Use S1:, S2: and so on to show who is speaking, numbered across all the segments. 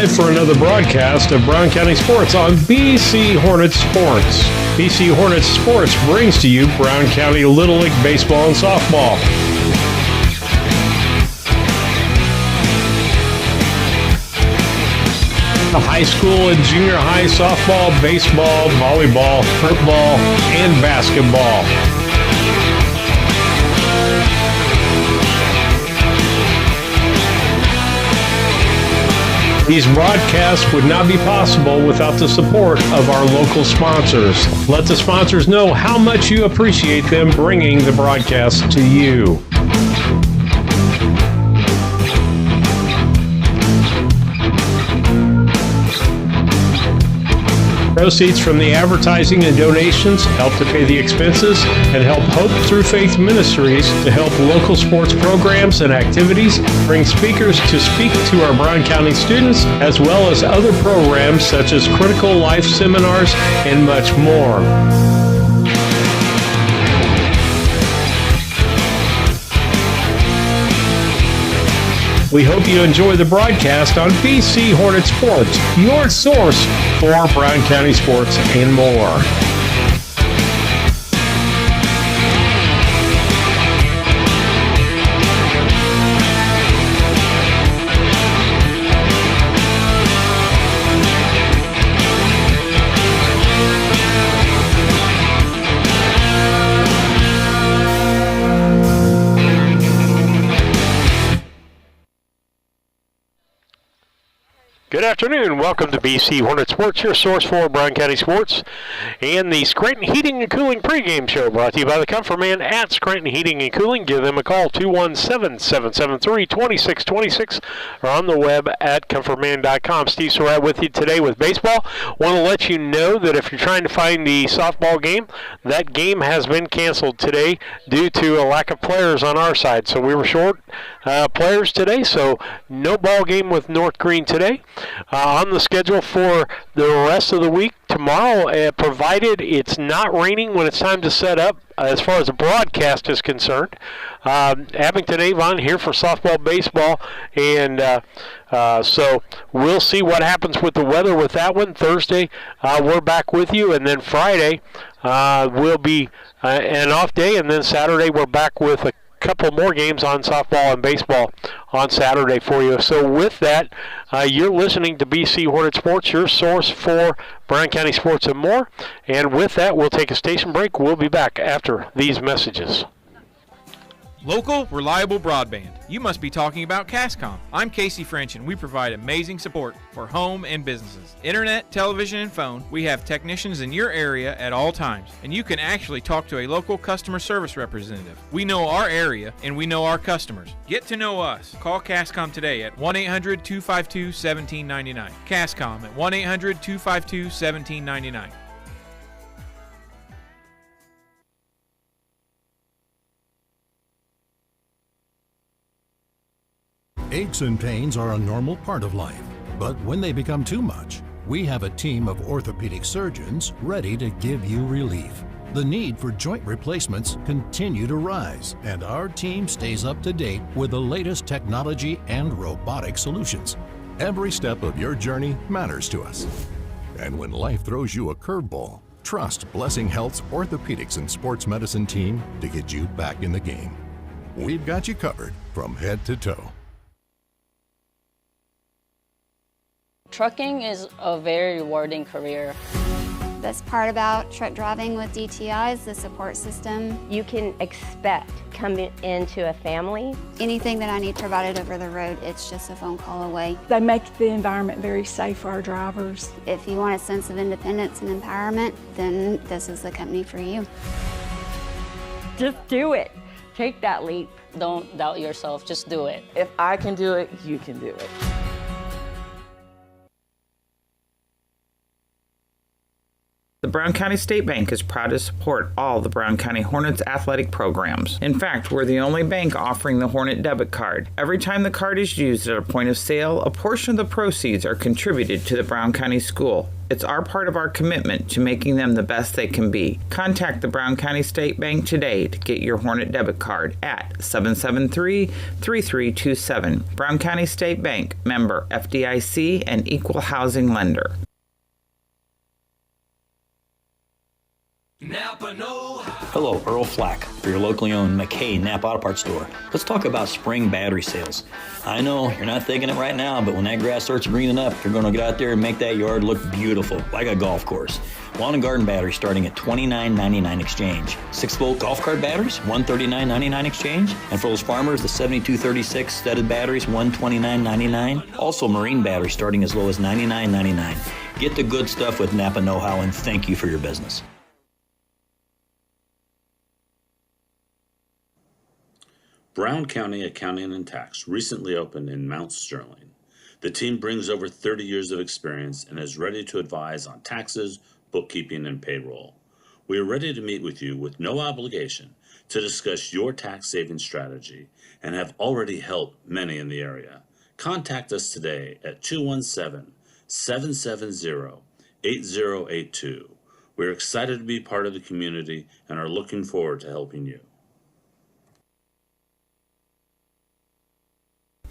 S1: live for another broadcast of Brown County Sports on BC Hornets Sports. BC Hornets Sports brings to you Brown County Little League Baseball and Softball. The high school and junior high softball, baseball, volleyball, football, and basketball. These broadcasts would not be possible without the support of our local sponsors. Let the sponsors know how much you appreciate them bringing the broadcast to you. Proceeds from the advertising and donations help to pay the expenses and help Hope Through Faith Ministries to help local sports programs and activities, bring speakers to speak to our Brown County students, as well as other programs such as critical life seminars and much more. We hope you enjoy the broadcast on BC Hornet Sports, your source for Brown County sports and more. Good afternoon. Welcome to BC Hornet Sports, your source for Brown County sports, and the Scranton Heating and Cooling pregame show brought to you by the Comfort Man at Scranton Heating and Cooling. Give them a call, 217-773-2626, or on the web at comfortman.com. Steve Surratt with you today with baseball. Want to let you know that if you're trying to find the softball game, that game has been canceled today due to a lack of players on our side. So we were short players today, so no ball game with North Greene today. On the schedule for the rest of the week tomorrow, provided it's not raining when it's time to set up, as far as the broadcast is concerned. Abington Avon here for softball, baseball, and so we'll see what happens with the weather with that one. Thursday, we're back with you, and then Friday will be an off day, and then Saturday we're back with a couple more games on softball and baseball on Saturday for you. So with that, you're listening to BC Hornet Sports, your source for Brown County sports and more. And with that, we'll take a station break. We'll be back after these messages.
S2: Local, reliable broadband. You must be talking about Cascom. I'm Casey French, and we provide amazing support for home and businesses. Internet, television, and phone. We have technicians in your area at all times, and you can actually talk to a local customer service representative. We know our area, and we know our customers. Get to know us. Call Cascom today at 1-800-252-1799. Cascom at 1-800-252-1799.
S3: Aches and pains are a normal part of life, but when they become too much, we have a team of orthopedic surgeons ready to give you relief. The need for joint replacements continue to rise, and our team stays up to date with the latest technology and robotic solutions. Every step of your journey matters to us. And when life throws you a curveball, trust Blessing Health's orthopedics and sports medicine team to get you back in the game. We've got you covered from head to toe.
S4: Trucking is a very rewarding career.
S5: Best part about truck driving with DTI is the support system.
S6: You can expect coming into a family.
S5: Anything that I need provided over the road, it's just a phone call away.
S7: They make the environment very safe for our drivers.
S5: If you want a sense of independence and empowerment, then this is the company for you.
S6: Just do it. Take that leap.
S4: Don't doubt yourself, just do it.
S8: If I can do it, you can do it.
S9: The Brown County State Bank is proud to support all the Brown County Hornets athletic programs. In fact, we're the only bank offering the Hornet debit card. Every time the card is used at a point of sale, a portion of the proceeds are contributed to the Brown County School. It's our part of our commitment to making them the best they can be. Contact the Brown County State Bank today to get your Hornet debit card at 773-3327. Brown County State Bank, member FDIC and equal housing lender.
S10: Hello, Earl Flack for your locally owned McKay Napa Auto Parts store. Let's talk about spring battery sales. I know you're not thinking it right now, but when that grass starts greening up, you're going to get out there and make that yard look beautiful, like a golf course. Lawn and garden batteries starting at $29.99 exchange. 6-volt golf cart batteries, $139.99 exchange. And for those farmers, the 7236 studded batteries, $129.99. Also, marine batteries starting as low as $99.99. Get the good stuff with Napa Know-How, and thank you for your business.
S11: Brown County Accounting and Tax recently opened in Mount Sterling. The team brings over 30 years of experience and is ready to advise on taxes, bookkeeping, and payroll. We are ready to meet with you with no obligation to discuss your tax saving strategy and have already helped many in the area. Contact us today at 217-770-8082. We're excited to be part of the community and are looking forward to helping you.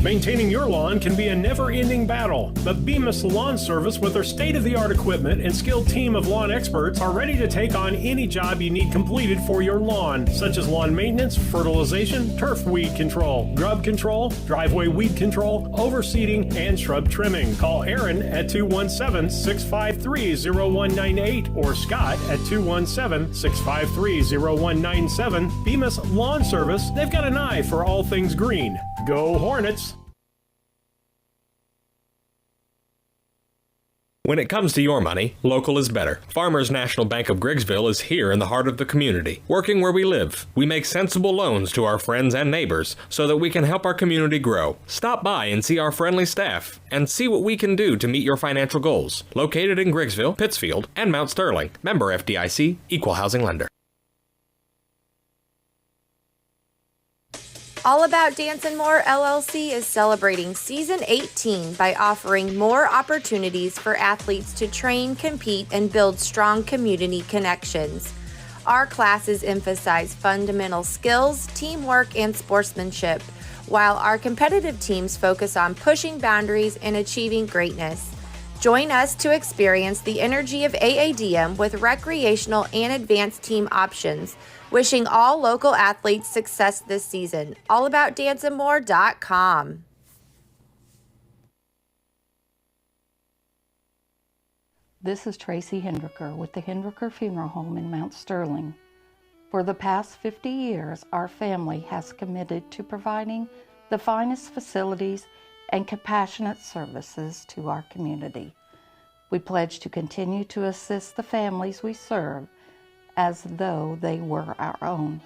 S12: Maintaining your lawn can be a never-ending battle, but Bemis Lawn Service with their state-of-the-art equipment and skilled team of lawn experts are ready to take on any job you need completed for your lawn, such as lawn maintenance, fertilization, turf weed control, grub control, driveway weed control, overseeding, and shrub trimming. Call Aaron at 217-653-0198 or Scott at 217-653-0197. Bemis Lawn Service, they've got an eye for all things green. Go Hornets!
S13: When it comes to your money, local is better. Farmers National Bank of Griggsville is here in the heart of the community, working where we live. We make sensible loans to our friends and neighbors so that we can help our community grow. Stop by and see our friendly staff and see what we can do to meet your financial goals. Located in Griggsville, Pittsfield, and Mount Sterling. Member FDIC, equal housing lender.
S14: All About Dance and More LLC is celebrating Season 18 by offering more opportunities for athletes to train, compete, and build strong community connections. Our classes emphasize fundamental skills, teamwork, and sportsmanship, while our competitive teams focus on pushing boundaries and achieving greatness. Join us to experience the energy of AADM with recreational and advanced team options. Wishing all local athletes success this season. AllAboutDanceandMore.com.
S6: This is Tracy Hendricker with the Hendricker Funeral Home in Mount Sterling. For the past 50 years, our family has committed to providing the finest facilities and compassionate services to our community. We pledge to continue to assist the families we serve as though they were our own.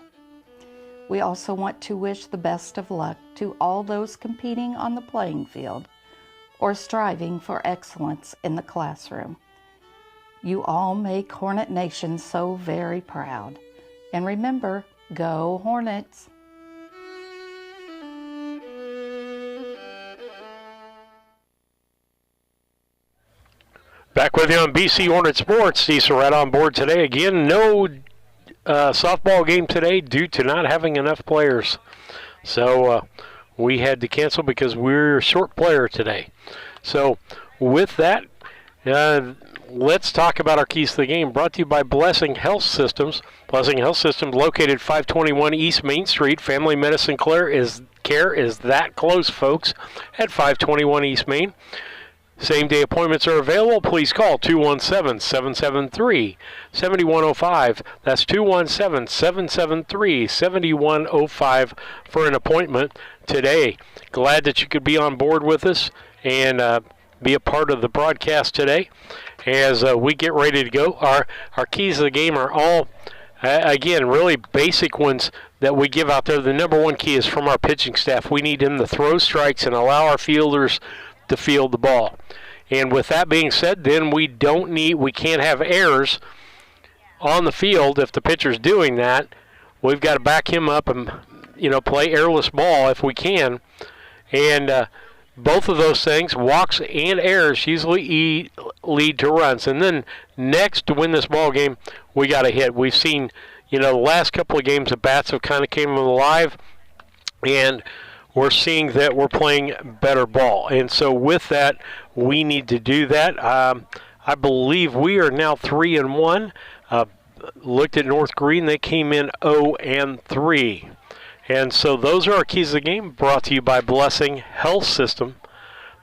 S6: We also want to wish the best of luck to all those competing on the playing field or striving for excellence in the classroom. You all make Hornet Nation so very proud. And remember, go Hornets!
S1: Back with you on BC Hornet Sports. Steve Surratt on board today. Again, no softball game today due to not having enough players. So we had to cancel because we're short player today. So with that, let's talk about our keys to the game. Brought to you by Blessing Health Systems. Blessing Health Systems located 521 East Main Street. Family medicine care is that close, folks, at 521 East Main. Same-day appointments are available. Please call 217-773-7105. That's 217-773-7105 for an appointment today. Glad that you could be on board with us and be a part of the broadcast today as we get ready to go. Our keys to the game are all, again, really basic ones that we give out there. The number one key is from our pitching staff. We need them to throw strikes and allow our fielders to field the ball. And with that being said, then we can't have errors on the field if the pitcher's doing that. We've got to back him up and, play errorless ball if we can. And both of those things, walks and errors, usually lead to runs. And then next, to win this ball game, we got to hit. We've seen, the last couple of games, the bats have kind of came alive, and we're seeing that we're playing better ball. And so with that, we need to do that. I believe we are now 3-1. Looked at North Greene, they came in 0-3. And so those are our keys of the game, brought to you by Blessing Health System.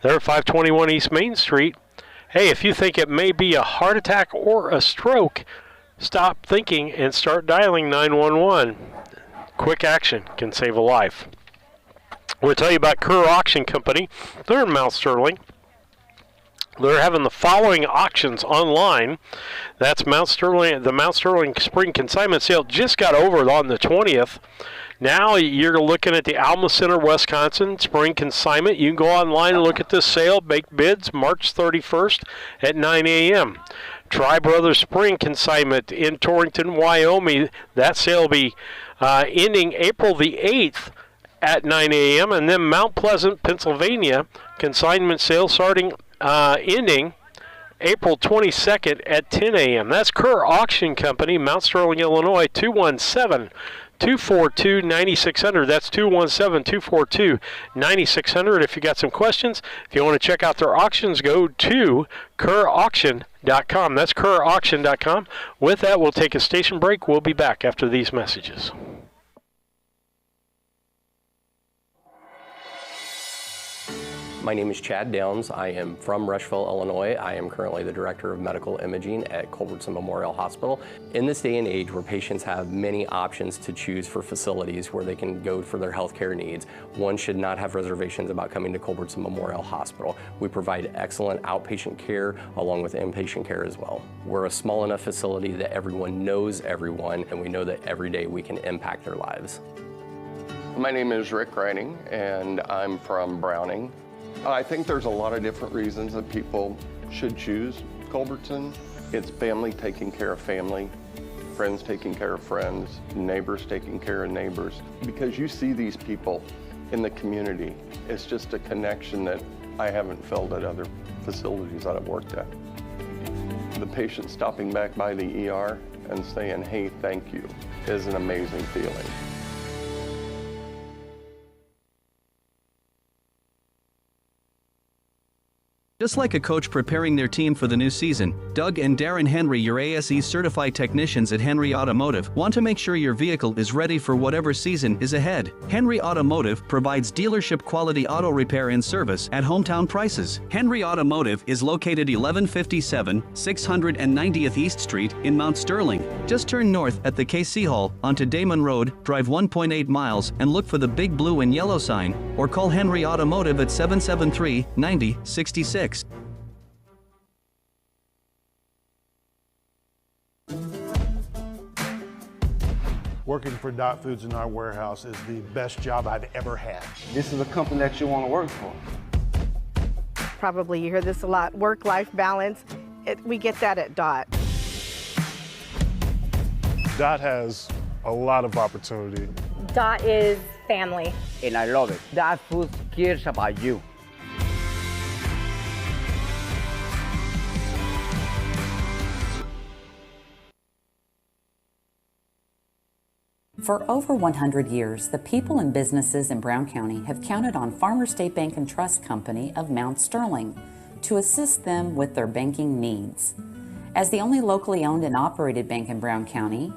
S1: They're at 521 East Main Street. Hey, if you think it may be a heart attack or a stroke, stop thinking and start dialing 911. Quick action can save a life. We'll tell you about Kerr Auction Company. They're in Mount Sterling. They're having the following auctions online. That's Mount Sterling. The Mount Sterling Spring Consignment Sale just got over on the 20th. Now you're looking at the Alma Center, Wisconsin Spring Consignment. You can go online and look at this sale. Make bids March 31st at 9 a.m. Tri Brothers Spring Consignment in Torrington, Wyoming. That sale will be ending April the 8th at 9 a.m. And then Mount Pleasant, Pennsylvania Consignment Sale starting ending April 22nd at 10 a.m. That's Kerr Auction Company, Mount Sterling, Illinois, 217-242-9600. That's 217-242-9600. If you got some questions, if you want to check out their auctions, go to kerrauction.com. That's kerrauction.com. With that, we'll take a station break. We'll be back after these messages.
S15: My name is Chad Downs. I am from Rushville, Illinois. I am currently the Director of Medical Imaging at Culbertson Memorial Hospital. In this day and age where patients have many options to choose for facilities where they can go for their healthcare needs, one should not have reservations about coming to Culbertson Memorial Hospital. We provide excellent outpatient care along with inpatient care as well. We're a small enough facility that everyone knows everyone, and we know that every day we can impact their lives.
S16: My name is Rick Reining, and I'm from Browning. I think there's a lot of different reasons that people should choose Culbertson. It's family taking care of family, friends taking care of friends, neighbors taking care of neighbors. Because you see these people in the community, it's just a connection that I haven't felt at other facilities that I've worked at. The patient stopping back by the ER and saying, "Hey, thank you," is an amazing feeling.
S17: Just like a coach preparing their team for the new season, Doug and Darren Henry, your ASE certified technicians at Henry Automotive, want to make sure your vehicle is ready for whatever season is ahead. Henry Automotive provides dealership quality auto repair and service at hometown prices. Henry Automotive is located 1157 690th East Street in Mount Sterling. Just turn north at the KC Hall onto Damon Road, drive 1.8 miles, and look for the big blue and yellow sign, or call Henry Automotive at 773-9066.
S18: Working for Dot Foods in our warehouse is the best job I've ever had.
S19: This is a company that you want to work for.
S20: Probably you hear this a lot, work-life balance. We get that at Dot.
S18: Dot has a lot of opportunity.
S21: Dot is family.
S19: And I love it. Dot Foods cares about you.
S22: For over 100 years, the people and businesses in Brown County have counted on Farmers State Bank and Trust Company of Mount Sterling to assist them with their banking needs. As the only locally owned and operated bank in Brown County,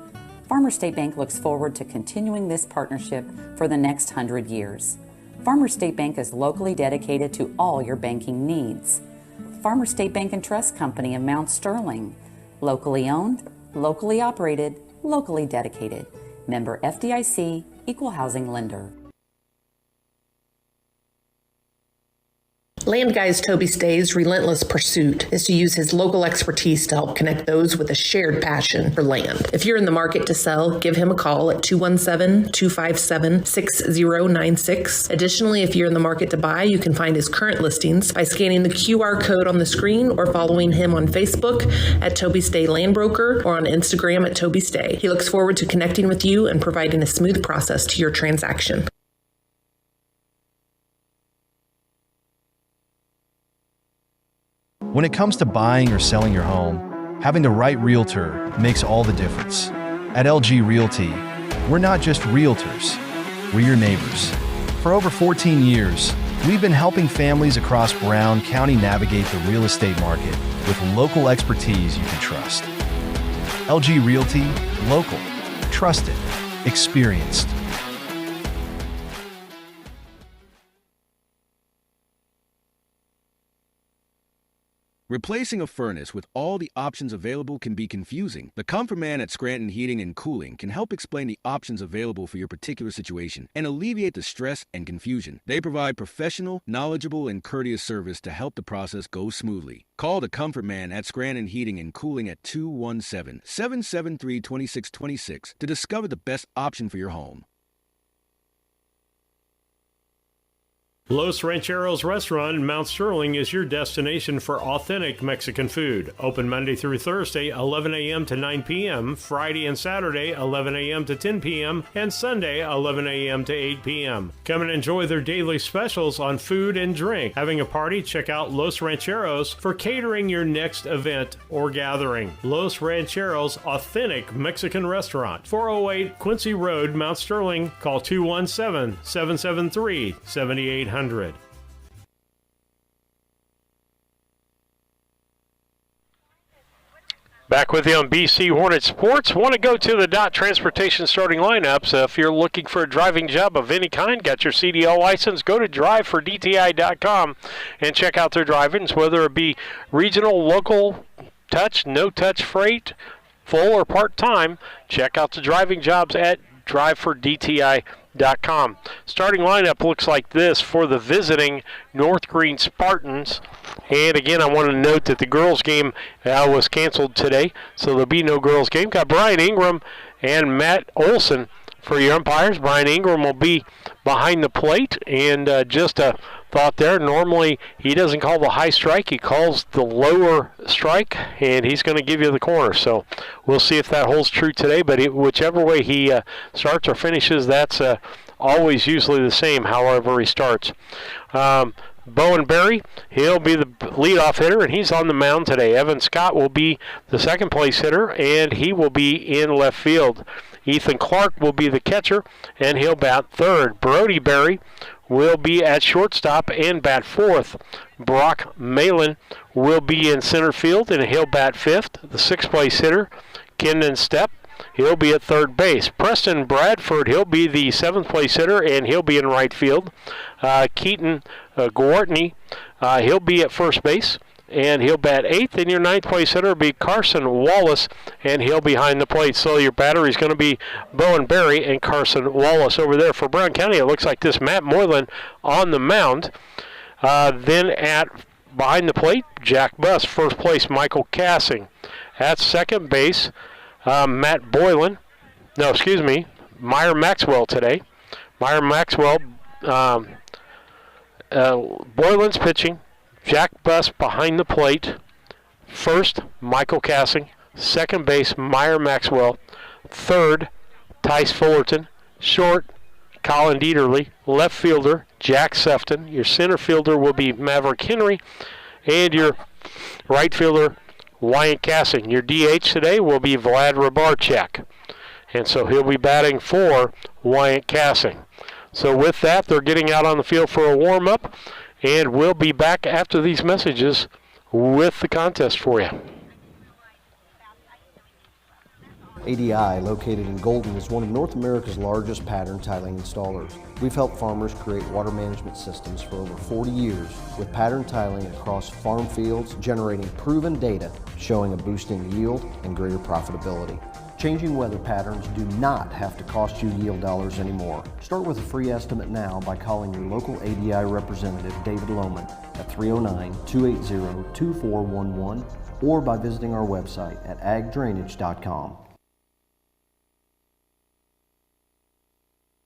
S22: Farmers State Bank looks forward to continuing this partnership for the next 100 years. Farmers State Bank is locally dedicated to all your banking needs. Farmers State Bank and Trust Company of Mount Sterling, locally owned, locally operated, locally dedicated. Member FDIC, Equal Housing Lender.
S23: Land Guy's Toby Stay's relentless pursuit is to use his local expertise to help connect those with a shared passion for land. If you're in the market to sell, give him a call at 217-257-6096. Additionally, if you're in the market to buy, you can find his current listings by scanning the QR code on the screen or following him on Facebook at Toby Stay Land Broker or on Instagram at Toby Stay. He looks forward to connecting with you and providing a smooth process to your transaction.
S2: When it comes to buying or selling your home, having the right realtor makes all the difference. At LG Realty, we're not just realtors, we're your neighbors. For over 14 years, we've been helping families across Brown County navigate the real estate market with local expertise you can trust. LG Realty, local, trusted, experienced. Replacing a furnace with all the options available can be confusing. The Comfort Man at Scranton Heating and Cooling can help explain the options available for your particular situation and alleviate the stress and confusion. They provide professional, knowledgeable, and courteous service to help the process go smoothly. Call the Comfort Man at Scranton Heating and Cooling at 217-773-2626 to discover the best option for your home.
S12: Los Rancheros Restaurant in Mount Sterling is your destination for authentic Mexican food. Open Monday through Thursday, 11 a.m. to 9 p.m., Friday and Saturday, 11 a.m. to 10 p.m., and Sunday, 11 a.m. to 8 p.m. Come and enjoy their daily specials on food and drink. Having a party? Check out Los Rancheros for catering your next event or gathering. Los Rancheros Authentic Mexican Restaurant, 408 Quincy Road, Mount Sterling. Call 217-773-7800.
S1: Back with you on BC Hornet Sports. Want to go to the DOT Transportation starting lineups. If you're looking for a driving job of any kind, got your CDL license, go to drivefordti.com and check out their drive-ins, whether it be regional, local, touch, no-touch freight, full or part-time. Check out the driving jobs at drivefordti.com. Starting lineup looks like this for the visiting North Greene Spartans. And again, I want to note that the girls' game was canceled today, so there'll be no girls' game. Got Brian Ingram and Matt Olson for your umpires. Brian Ingram will be behind the plate, and just a thought there. Normally, he doesn't call the high strike. He calls the lower strike, and he's going to give you the corner. So we'll see if that holds true today. But whichever way he starts or finishes, that's always usually the same, however he starts. Bowen Berry, he'll be the leadoff hitter, and he's on the mound today. Evan Scott will be the second place hitter, and he will be in left field. Ethan Clark will be the catcher, and he'll bat third. Brody Berry will be at shortstop and bat fourth. Brock Malin will be in center field, and he'll bat fifth. The sixth place hitter, Kendon Stepp, he'll be at third base. Preston Bradford, he'll be the seventh place hitter, and he'll be in right field. Keaton Gwartney, he'll be at first base, and he'll bat eighth. And your ninth place hitter will be Carson Wallace, and he'll be behind the plate. So your battery is going to be Bowen Berry and Carson Wallace over there. For Brown County, it looks like this Matt Moylan on the mound. Then at behind the plate, Jack Buss. First place, Michael Cassing. At second base, Meyer Maxwell today. Meyer Maxwell, Boylan's pitching. Jack Buss behind the plate. First, Michael Cassing. Second base, Meyer Maxwell. Third, Tice Fullerton. Short, Colin Dieterle. Left fielder, Jack Sefton. Your center fielder will be Maverick Henry. And your right fielder, Wyatt Cassing. Your DH today will be Vlad Rabarchak. And so he'll be batting for Wyatt Cassing. So with that, they're getting out on the field for a warm-up. And we'll be back after these messages with the contest for you.
S3: ADI, located in Golden, is one of North America's largest pattern tiling installers. We've helped farmers create water management systems for over 40 years with pattern tiling across farm fields, generating proven data showing a boost in yield and greater profitability. Changing weather patterns do not have to cost you yield dollars anymore. Start with a free estimate now by calling your local ADI representative, David Lohman, at 309-280-2411 or by visiting our website at agdrainage.com.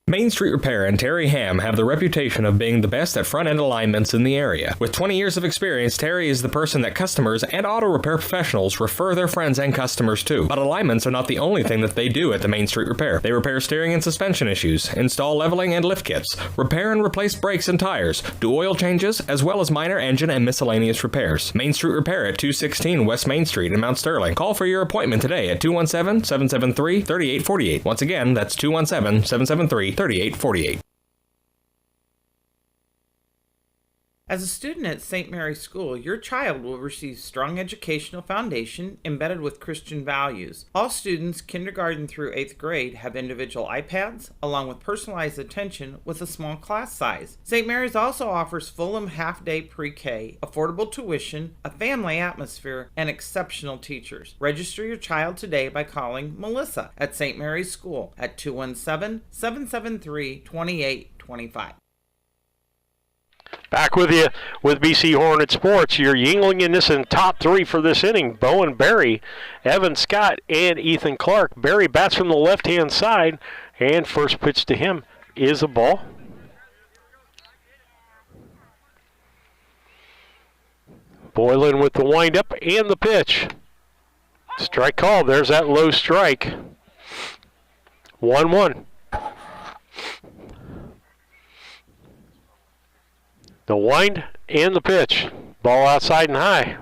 S13: Main Street Repair and Terry Ham have the reputation of being the best at front-end alignments in the area. With 20 years of experience, Terry is the person that customers and auto repair professionals refer their friends and customers to. But alignments are not the only thing that they do at the Main Street Repair. They repair steering and suspension issues, install leveling and lift kits, repair and replace brakes and tires, do oil changes, as well as minor engine and miscellaneous repairs. Main Street Repair at 216 West Main Street in Mount Sterling. Call for your appointment today at 217-773-3848. Once again, that's 217-773-3848.
S9: As a student at St. Mary's School, your child will receive strong educational foundation embedded with Christian values. All students, kindergarten through 8th grade, have individual iPads, along with personalized attention with a small class size. St. Mary's also offers Fulham half-day pre-K, affordable tuition, a family atmosphere, and exceptional teachers. Register your child today by calling Melissa at St. Mary's School at 217-773-2825.
S1: Back with you with BC Hornet Sports. Your Yingling in this in top three for this inning. Bowen Berry, Evan Scott, and Ethan Clark. Berry bats from the left-hand side, and first pitch to him is a ball. Boylan with the windup and the pitch. Strike call. There's that low strike. 1-1. The wind and the pitch. Ball outside and high.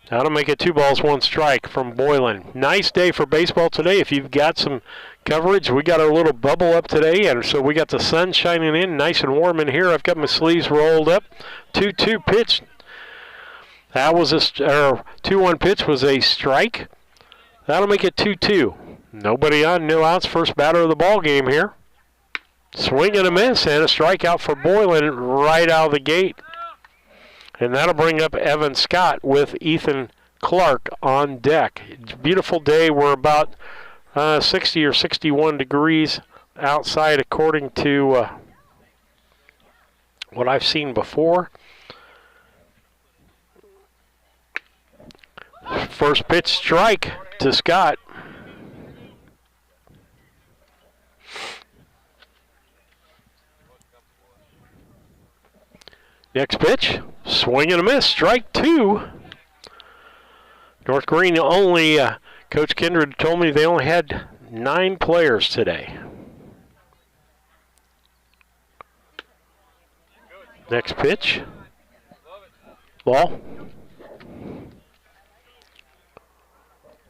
S1: That'll make it 2 balls, 1 strike from Boylan. Nice day for baseball today. If you've got some coverage, we got our little bubble up today, and so we got the sun shining in, nice and warm in here. I've got my sleeves rolled up. 2-2 pitch. That was a 2-1 pitch was a strike. That'll make it 2-2. Nobody on, no outs. First batter of the ball game here. Swing and a miss, and a strikeout for Boylan right out of the gate. And that'll bring up Evan Scott with Ethan Clark on deck. Beautiful day. We're about 60 or 61 degrees outside according to what I've seen before. First pitch strike to Scott. Next pitch, swing and a miss, strike 2. North Greene only, Coach Kindred told me they only had 9 players today. Next pitch, ball.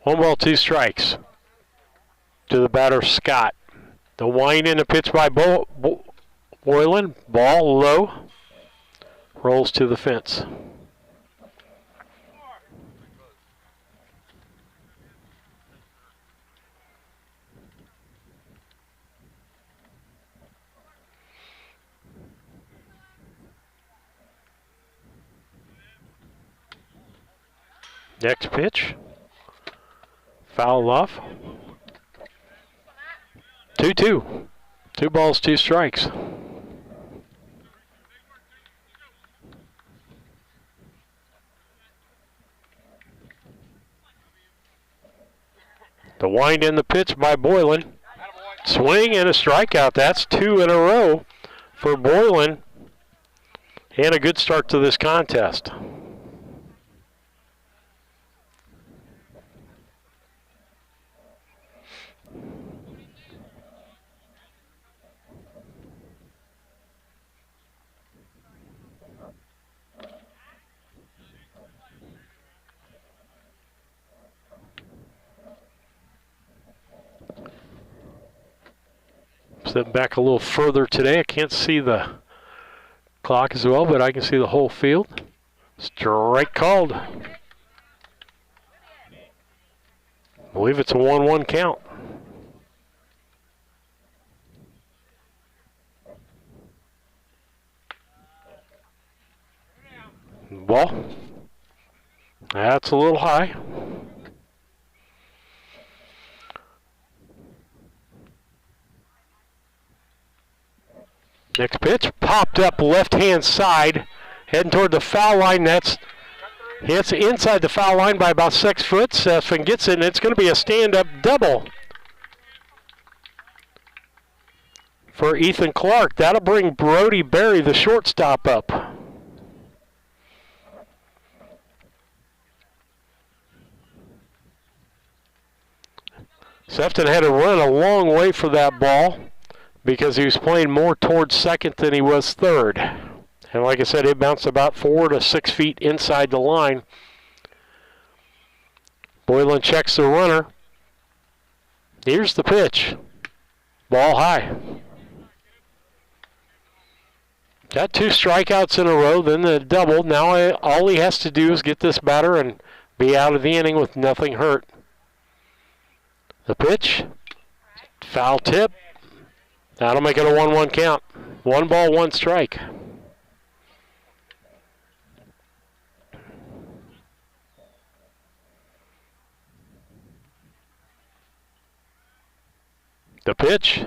S1: 1 ball, 2 strikes to the batter, Scott. The wind and a pitch by Boylan, ball low. Rolls to the fence. Next pitch. Foul off. 2-2. 2 balls, 2 strikes. The wind and the pitch by Boylan. Swing and a strikeout. That's 2 in a row for Boylan. And a good start to this contest. Step back a little further today. I can't see the clock as well, but I can see the whole field. Strike called. I believe it's a 1-1 count. Ball. That's a little high. Next pitch, popped up left-hand side, heading toward the foul line. That's hits inside the foul line by about 6 foot. Sefton gets it, and it's going to be a stand-up double. for Ethan Clark. That'll bring Brody Berry, the shortstop, up. Sefton had to run a long way for that ball because he was playing more towards second than he was third. And like I said, it bounced about 4 to 6 feet inside the line. Boylan checks the runner. Here's the pitch. Ball high. Got 2 strikeouts in a row, then the double. Now all he has to do is get this batter and be out of the inning with nothing hurt. The pitch. Foul tip. That'll make it a 1-1 count. 1 ball, 1 strike. The pitch.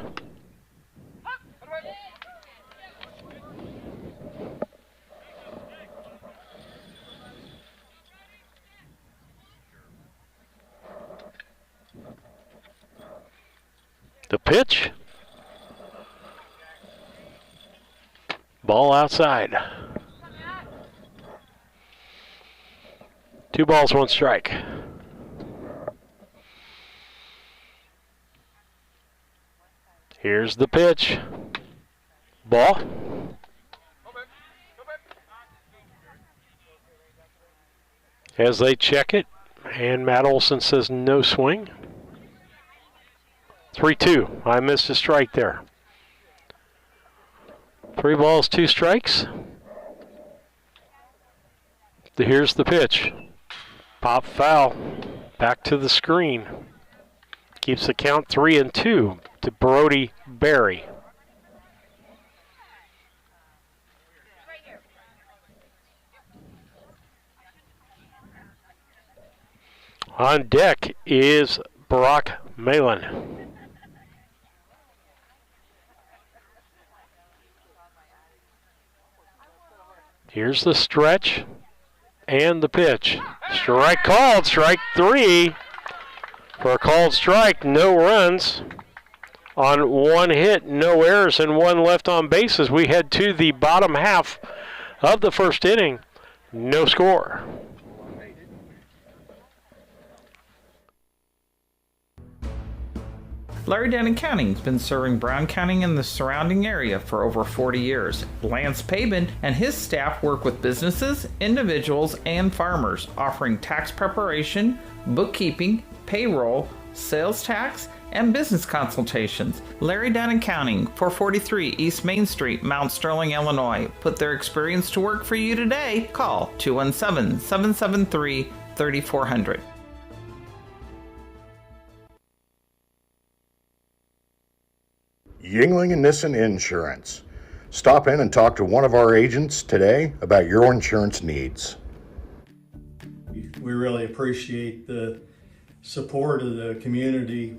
S1: The pitch. Ball outside. 2 balls, 1 strike. Here's the pitch. Ball. As they check it, and Matt Olson says no swing. 3-2. I missed a strike there. 3 balls, 2 strikes. Here's the pitch. Pop foul. Back to the screen. Keeps the count 3-2 to Brody Berry. On deck is Brock Malin. Here's the stretch and the pitch. Strike called, strike 3. For a called strike, no runs. On 1 hit, no errors, and 1 left on bases. We head to the bottom half of the first inning. No score.
S9: Larry Denton Accounting has been serving Brown County and the surrounding area for over 40 years. Lance Pabin and his staff work with businesses, individuals, and farmers, offering tax preparation, bookkeeping, payroll, sales tax, and business consultations. Larry Denton Accounting, 443 East Main Street, Mount Sterling, Illinois. Put their experience to work for you today. Call 217-773-3400.
S4: Yingling and Nissen Insurance. Stop in and talk to one of our agents today about your insurance needs.
S5: We really appreciate the support of the community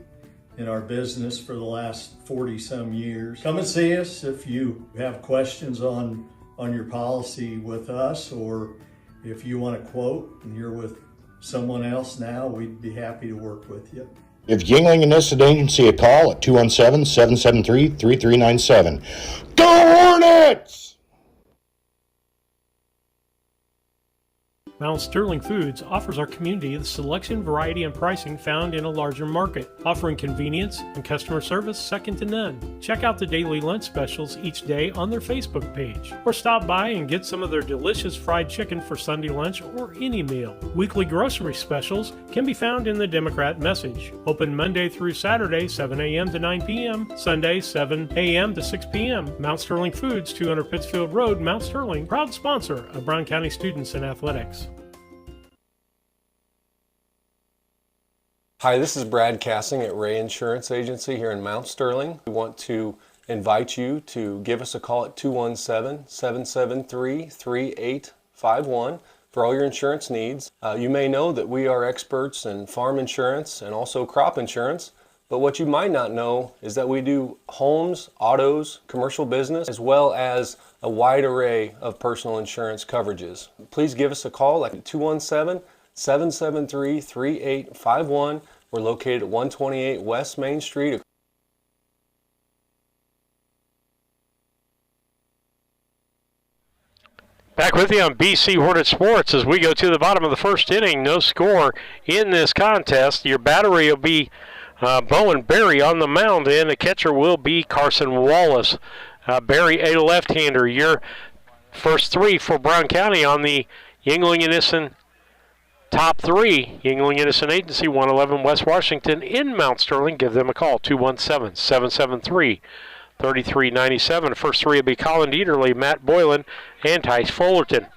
S5: in our business for the last 40-some years. Come and see us if you have questions on your policy with us, or if you want a quote and you're with someone else now, we'd be happy to work with you.
S4: Give Yingling and Nissen Agency a call at 217-773-3397. Go Hornets!
S12: Mount Sterling Foods offers our community the selection, variety, and pricing found in a larger market, offering convenience and customer service second to none. Check out the daily lunch specials each day on their Facebook page, or stop by and get some of their delicious fried chicken for Sunday lunch or any meal. Weekly grocery specials can be found in the Democrat Message. Open Monday through Saturday, 7 a.m. to 9 p.m., Sunday, 7 a.m. to 6 p.m. Mount Sterling Foods, 200 Pittsfield Road, Mount Sterling, proud sponsor of Brown County students in athletics.
S7: Hi, this is Brad Cassing at Ray Insurance Agency here in Mount Sterling. We want to invite you to give us a call at 217-773-3851 for all your insurance needs. You may know that we are experts in farm insurance and also crop insurance, but what you might not know is that we do homes, autos, commercial business, as well as a wide array of personal insurance coverages. Please give us a call at 217-773-3851. We're located at 128 West Main Street.
S1: Back with you on BC Hornet Sports as we go to the bottom of the first inning. No score in this contest. Your battery will be Bowen Berry on the mound, and the catcher will be Carson Wallace. Berry, a left-hander. Your first three for Brown County on the Yingling Innocent top three. Yingling Innocent Agency, 111 West Washington in Mount Sterling. Give them a call, 217-773-3397. First three will be Colin Dieterle, Matt Boylan, and Tice Fullerton.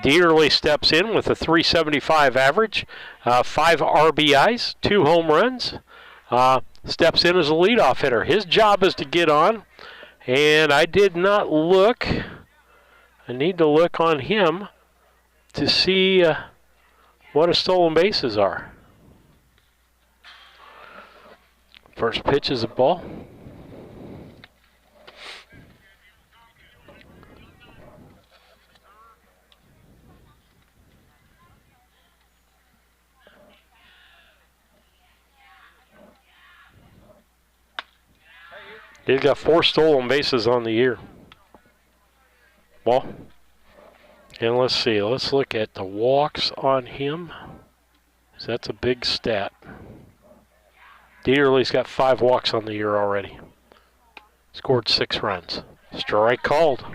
S1: Dieterle steps in with a 375 average, 5 RBIs, 2 home runs. Steps in as a leadoff hitter. His job is to get on, and I did not look. I need to look on him to see what his stolen bases are. First pitch is a ball. He's got 4 stolen bases on the year. Ball. And let's see. Let's look at the walks on him. So that's a big stat. Dieterle's got 5 walks on the year already. Scored 6 runs. Strike called.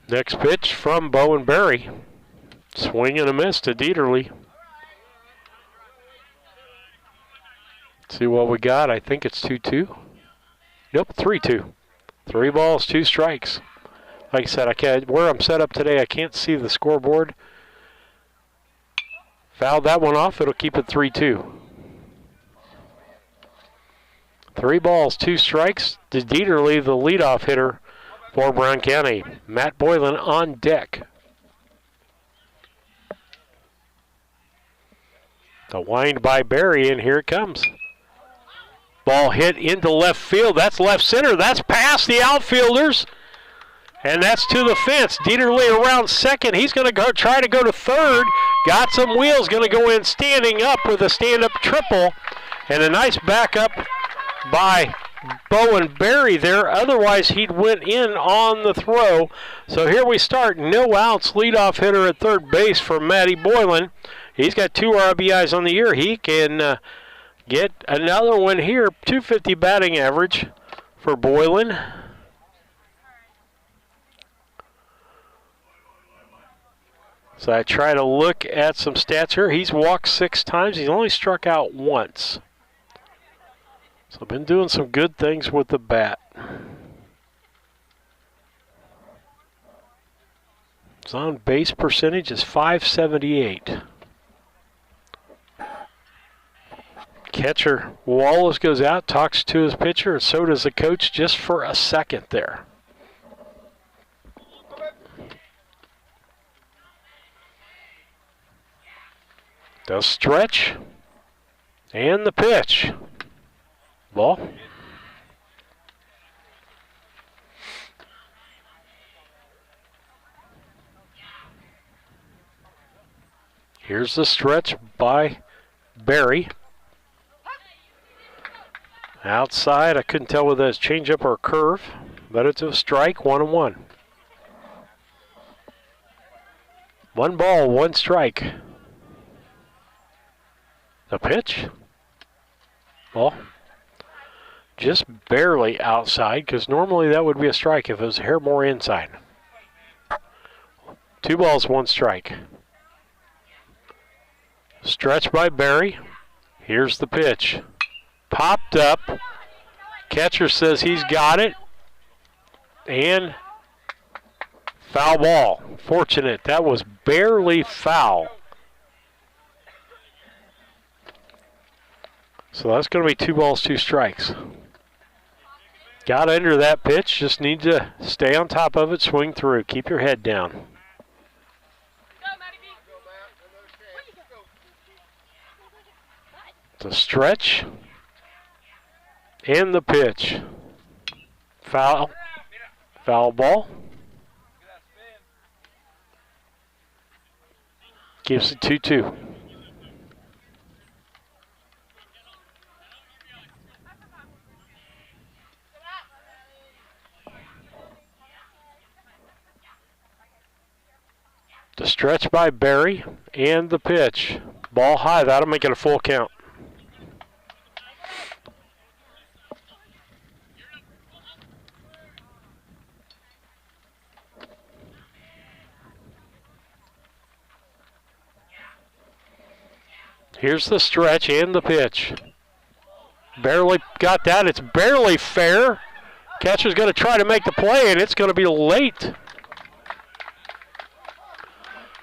S1: Next pitch from Bowen Berry. Swing and a miss to Dieterle. See what we got. I think it's 2-2. Nope, 3-2. 3 balls, 2 strikes. Like I said, I can't, where I'm set up today, I can't see the scoreboard. Fouled that one off. It'll keep it 3-2. 3 balls, 2 strikes to Dieterle, the leadoff hitter for Brown County. Matt Boylan on deck. The wind by Berry, and here it comes. Ball hit into left field. That's left center. That's past the outfielders. And that's to the fence. Dieterle around second. He's going to go try to go to third. Got some wheels. Going to go in standing up with a stand-up triple. And a nice backup by Bowen Berry there. Otherwise, he'd went in on the throw. So here we start. No outs. Leadoff hitter at third base for Matty Boylan. He's got 2 RBIs on the year. He can get another one here. 250 batting average for Boylan. So I try to look at some stats here. He's walked 6 times. He's only struck out once. So been doing some good things with the bat. His on base percentage is .578. Catcher Wallace goes out, talks to his pitcher, and so does the coach just for a second there. The stretch and the pitch. Ball. Here's the stretch by Berry. Outside, I couldn't tell whether it's changeup or curve, but it's a strike, 1-1. 1 ball, 1 strike. The pitch. Ball. Just barely outside, because normally that would be a strike if it was a hair more inside. 2 balls, 1 strike. Stretch by Berry. Here's the pitch. Popped up. Catcher says he's got it. And foul ball. Fortunate. That was barely foul. So that's going to be 2 balls, 2 strikes. Got under that pitch. Just need to stay on top of it, swing through. Keep your head down. The stretch and the pitch. Foul. Foul ball. Gives it 2-2. stretch by Barry and the pitch. Ball high, that'll make it a full count. Here's the stretch and the pitch. Barely got that. It's barely fair. Catcher's going to try to make the play, and it's going to be late.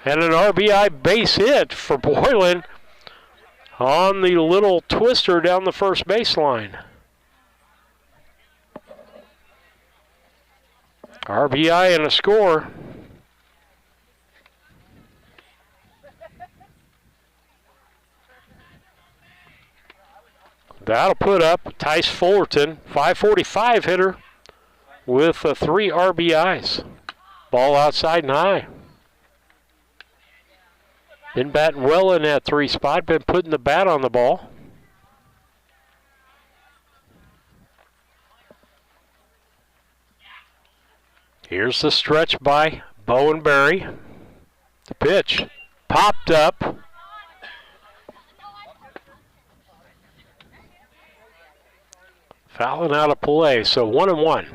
S1: And an RBI base hit for Boylan on the little twister down the first baseline. RBI and a score. That'll put up Tice Fullerton, 545 hitter, with 3 RBIs. Ball outside and high. Been batting well in that 3 spot, been putting the bat on the ball. Here's the stretch by Bowen Berry. The pitch popped up. Fouling out of play, so 1-1.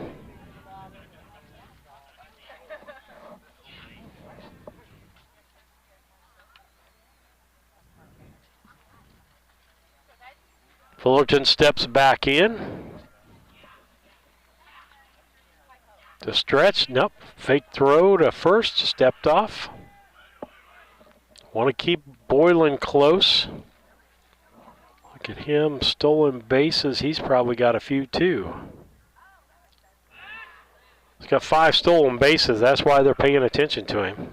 S1: Fullerton steps back in. The stretch, nope. Fake throw to first, stepped off. Want to keep Boylan close. Look at him, stolen bases. He's probably got a few too. He's got 5 stolen bases. That's why they're paying attention to him.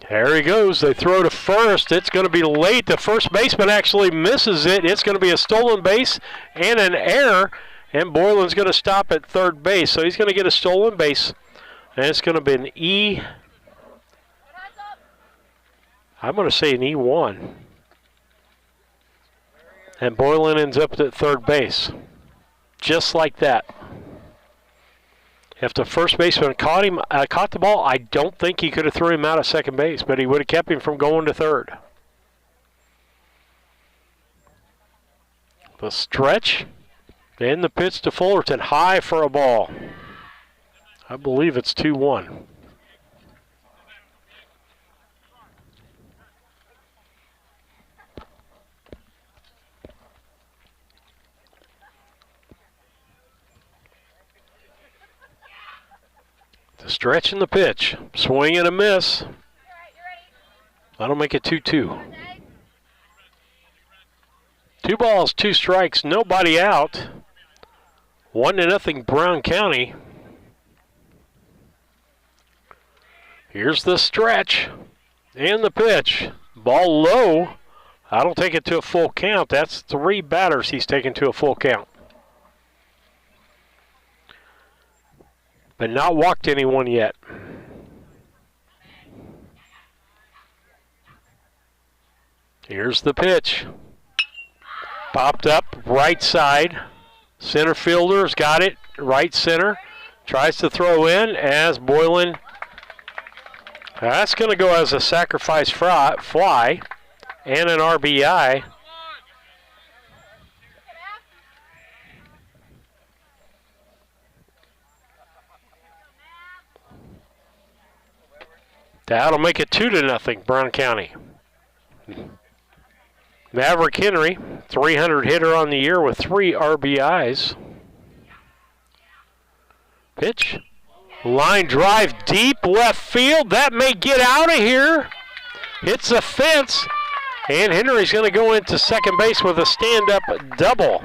S1: There he goes. They throw to first. It's going to be late. The first baseman actually misses it. It's going to be a stolen base and an error. And Boylan's going to stop at third base. So he's going to get a stolen base. And it's going to be an E. I'm going to say an E1. And Boylan ends up at third base. Just like that. If the first baseman caught the ball, I don't think he could have threw him out at second base, but he would have kept him from going to third. The stretch and the pitch to Fullerton, high for a ball. I believe it's 2-1. The stretch and the pitch. Swing and a miss. That'll make it 2-2. 2 balls, 2 strikes, nobody out. 1-0 Brown County. Here's the stretch and the pitch. Ball low. That'll take it to a full count. That's 3 batters he's taken to a full count. But not walked anyone yet. Here's the pitch. Popped up, right side. Center fielder's got it, right center. Tries to throw in as Boylan. That's going to go as a sacrifice fly and an RBI. That'll make it 2-0 Brown County. Maverick Henry, 300 hitter on the year with 3 RBIs. Pitch. Line drive deep left field. That may get out of here. Hits a fence. And Henry's going to go into second base with a stand-up double.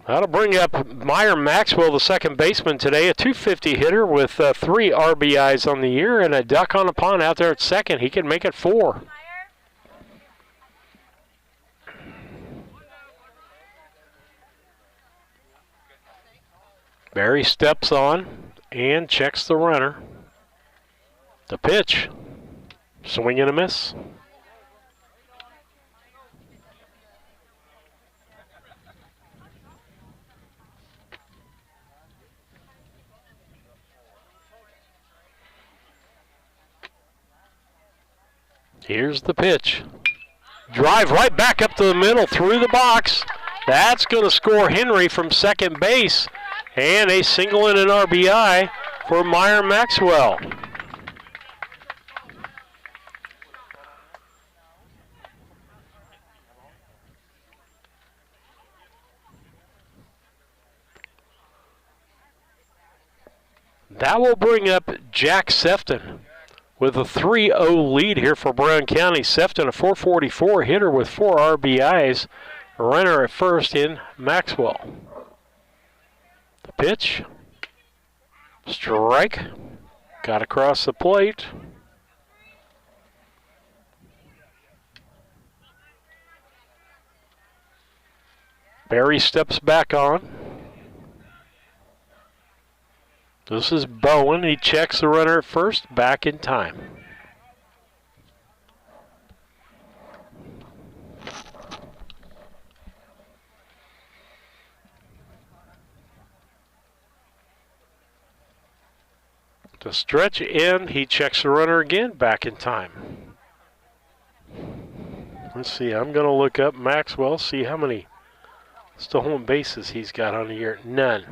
S1: That'll bring up Meyer Maxwell, the second baseman today, a .250 hitter with 3 RBIs on the year and a duck on a pond out there at second. He can make it 4. Barry steps on and checks the runner. The pitch. Swing and a miss. Here's the pitch. Drive right back up to the middle through the box. That's going to score Henry from second base. And a single and an RBI for Meyer Maxwell. That will bring up Jack Sefton with a 3-0 lead here for Brown County. Sefton, a .444 hitter with 4 RBIs. A runner at first in Maxwell. The pitch. Strike. Got across the plate. Barry steps back on. This is Bowen. He checks the runner at first, back in time. To stretch in, he checks the runner again, back in time. Let's see, I'm going to look up Maxwell, see how many stolen bases he's got on the year. None.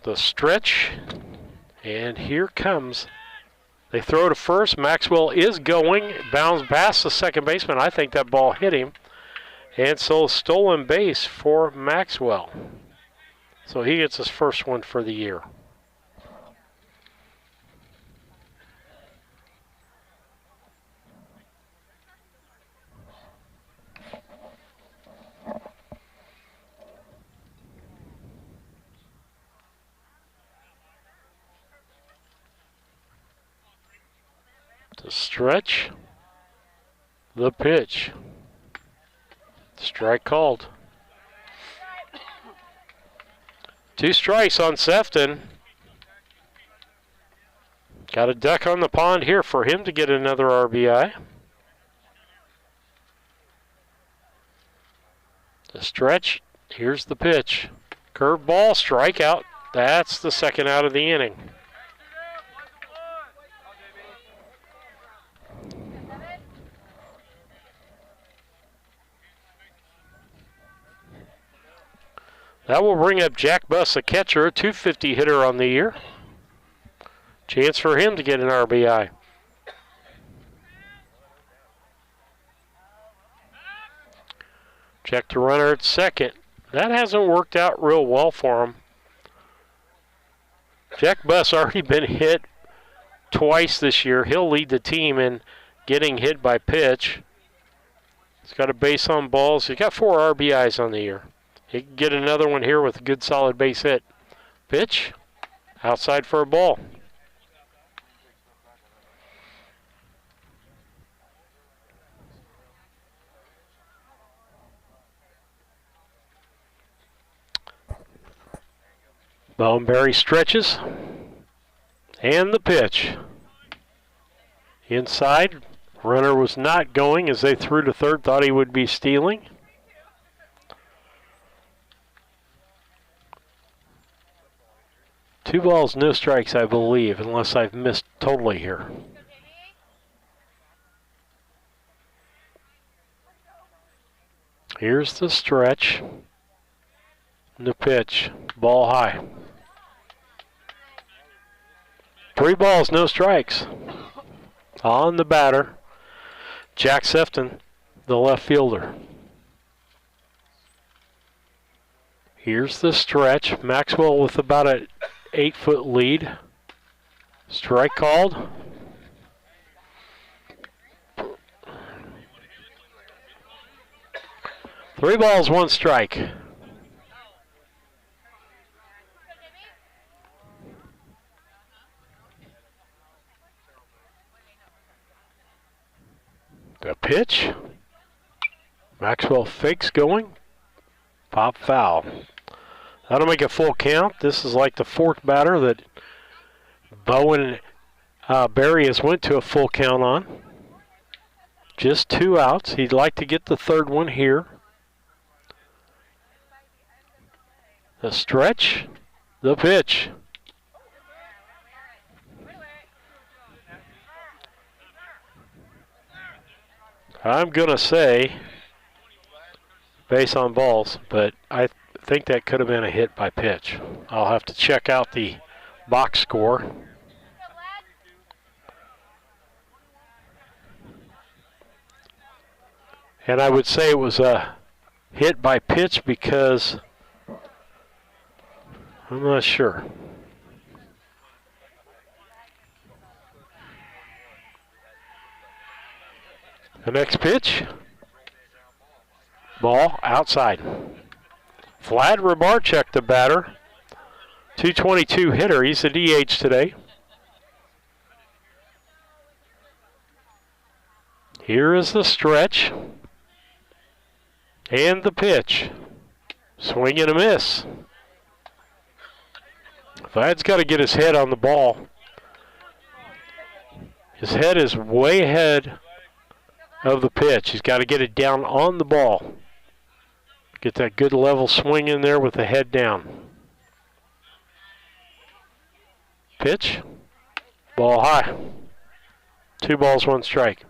S1: The stretch, and here comes. They throw to first. Maxwell is going, bounds past the second baseman. I think that ball hit him. And so stolen base for Maxwell. So he gets his first one for the year. To stretch. The pitch. Strike called. 2 strikes on Sefton. Got a duck on the pond here for him to get another RBI. The stretch. Here's the pitch. Curved ball, strikeout. That's the second out of the inning. That will bring up Jack Buss, a catcher, a .250 hitter on the year. Chance for him to get an RBI. Check the runner at second. That hasn't worked out real well for him. Jack Buss already been hit twice this year. He'll lead the team in getting hit by pitch. He's got a base on balls. He's got 4 RBIs on the year. He can get another one here with a good solid base hit. Pitch, outside for a ball. Bowenberry stretches. And the pitch. Inside, runner was not going as they threw to third, thought he would be stealing. Two balls, no strikes, I believe, unless I've missed totally here. Here's the stretch. The pitch. Ball high. 3 balls, no strikes. On the batter, Jack Sefton, the left fielder. Here's the stretch. Maxwell with about a 8-foot lead. Strike called. Three balls, 1 strike. The pitch. Maxwell fakes going. Pop foul. That'll make a full count. This is like the fourth batter that Bowen Berry has went to a full count on. Just 2 outs. He'd like to get the third one here. The stretch, the pitch. I'm going to say base on balls, but I think that could have been a hit by pitch. I'll have to check out the box score. And I would say it was a hit by pitch because I'm not sure. The next pitch. Ball outside. Vlad Rybarczyk, the batter. 222 hitter. He's the DH today. Here is the stretch. And the pitch. Swing and a miss. Vlad's got to get his head on the ball. His head is way ahead of the pitch. He's got to get it down on the ball. Get that good level swing in there with the head down. Pitch. Ball high. 2 balls, 1 strike.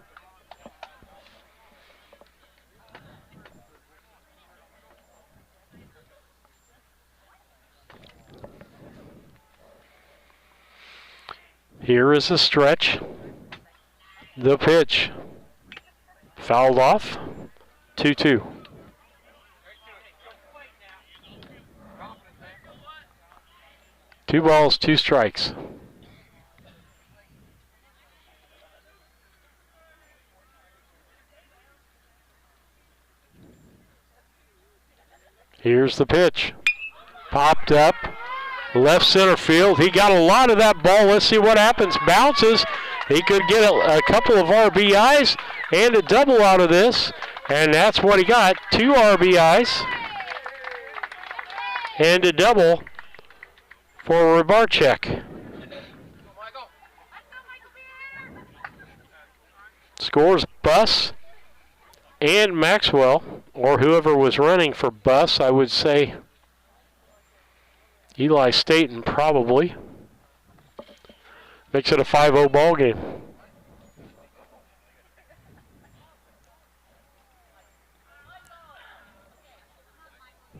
S1: Here is a stretch. The pitch. Fouled off. 2-2. Two balls, 2 strikes. Here's the pitch. Popped up. Left center field. He got a lot of that ball. Let's see what happens. Bounces. He could get a couple of RBIs and a double out of this. And that's what he got. 2 RBIs and a double for Rybarczyk. Scores Buss and Maxwell, or whoever was running for Buss, I would say Eli Staten probably. Makes it a 5-0 ball game.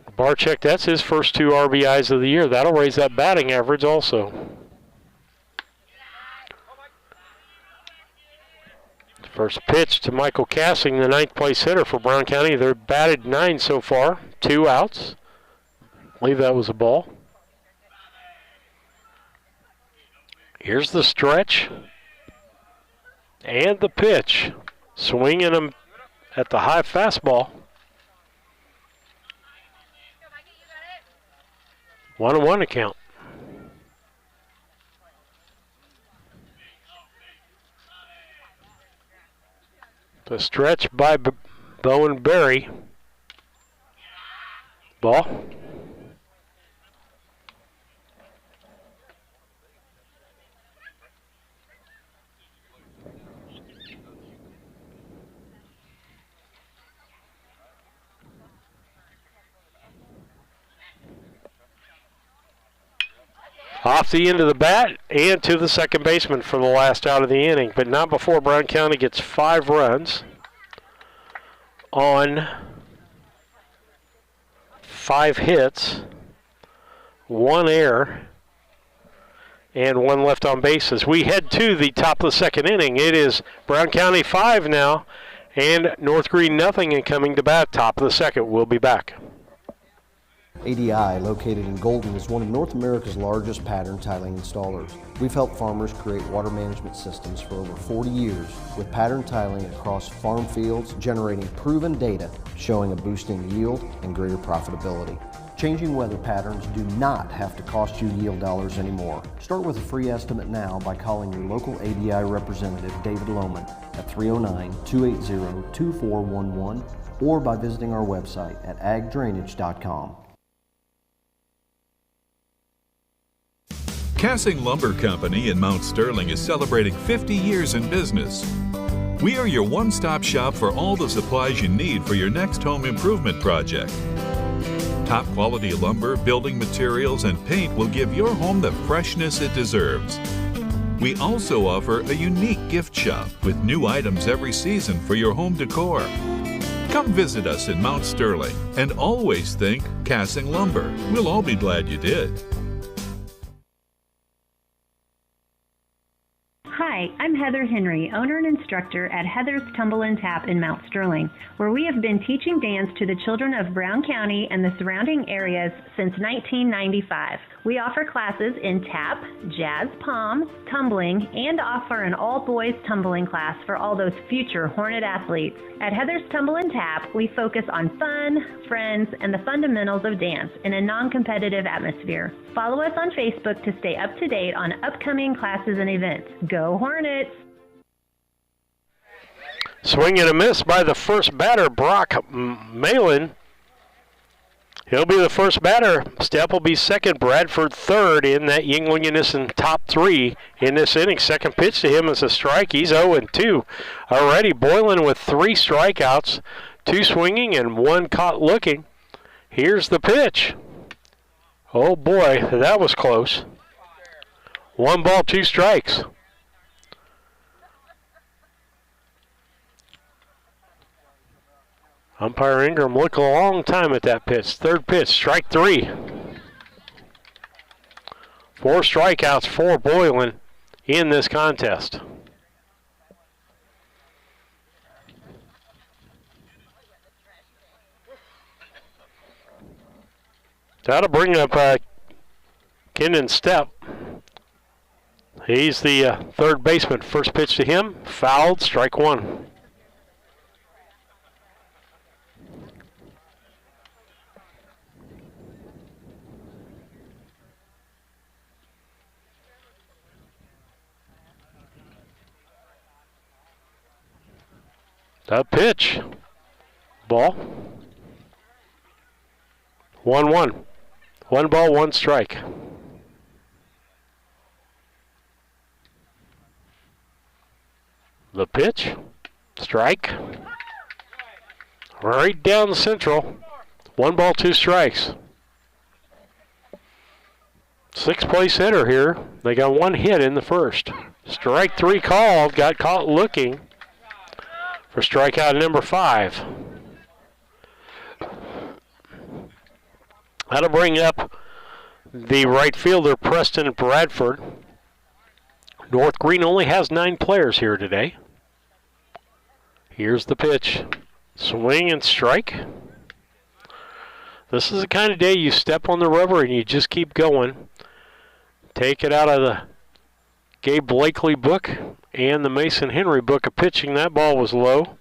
S1: Rybarczyk, that's his first 2 RBIs of the year. That'll raise that batting average also. First pitch to Michael Cassing, the 9th place hitter for Brown County. They're batted 9 so far, 2 outs. I believe that was a ball. Here's the stretch and the pitch. Swinging him at the high fastball. 1-1 to count. The stretch by Bowen Berry. Ball. Off the end of the bat and to the second baseman for the last out of the inning, but not before Brown County gets 5 runs on 5 hits, 1 error, and 1 left on bases. We head to the top of the second inning. It is Brown County 5 now, and North Greene nothing, and coming to bat top of the second. We'll be back.
S3: ADI, located in Golden, is one of North America's largest pattern tiling installers. We've helped farmers create water management systems for over 40 years with pattern tiling across farm fields, generating proven data showing a boost in yield and greater profitability. Changing weather patterns do not have to cost you yield dollars anymore. Start with a free estimate now by calling your local ADI representative, David Lohman, at 309-280-2411 or by visiting our website at agdrainage.com.
S8: Cassing Lumber Company in Mount Sterling is celebrating 50 years in business. We are your one-stop shop for all the supplies you need for your next home improvement project. Top quality lumber, building materials, and paint will give your home the freshness it deserves. We also offer a unique gift shop with new items every season for your home decor. Come visit us in Mount Sterling and always think Cassing Lumber. We'll all be glad you did.
S10: Hi, I'm Heather Henry, owner and instructor at Heather's Tumble and Tap in Mount Sterling, where we have been teaching dance to the children of Brown County and the surrounding areas since 1995. We offer classes in tap, jazz palm, tumbling, and offer an all-boys tumbling class for all those future Hornet athletes. At Heather's Tumble and Tap, we focus on fun, friends, and the fundamentals of dance in a non-competitive atmosphere. Follow us on Facebook to stay up to date on upcoming classes and events. Go Hornets!
S1: Swing and a miss by the first batter, Brock Malin. He'll be the first batter. Stepp will be second. Bradford third in that Yuengling Unison top three in this inning. Second pitch to him is a strike. He's 0-2 already. Boylan with 3 strikeouts, 2 swinging and 1 caught looking. Here's the pitch. Oh boy, that was close. 1 ball, 2 strikes. Umpire Ingram looked a long time at that pitch. Third pitch, strike 3. 4 strikeouts for Boylan in this contest. That'll bring up Kendon Stepp. He's the third baseman. First pitch to him, fouled, strike 1. That pitch. Ball. 1-1. 1 ball, 1 strike. The pitch. Strike. Right down the central. 1 ball, 2 strikes. 6th place hitter here. They got 1 hit in the first. Strike 3 called. Got caught looking for strikeout number 5. That'll bring up the right fielder, Preston Bradford. North Greene only has 9 players here today. Here's the pitch. Swing and strike. This is the kind of day you step on the rubber and you just keep going. Take it out of the Gabe Blakely book and the Mason Henry book of pitching. That ball was low.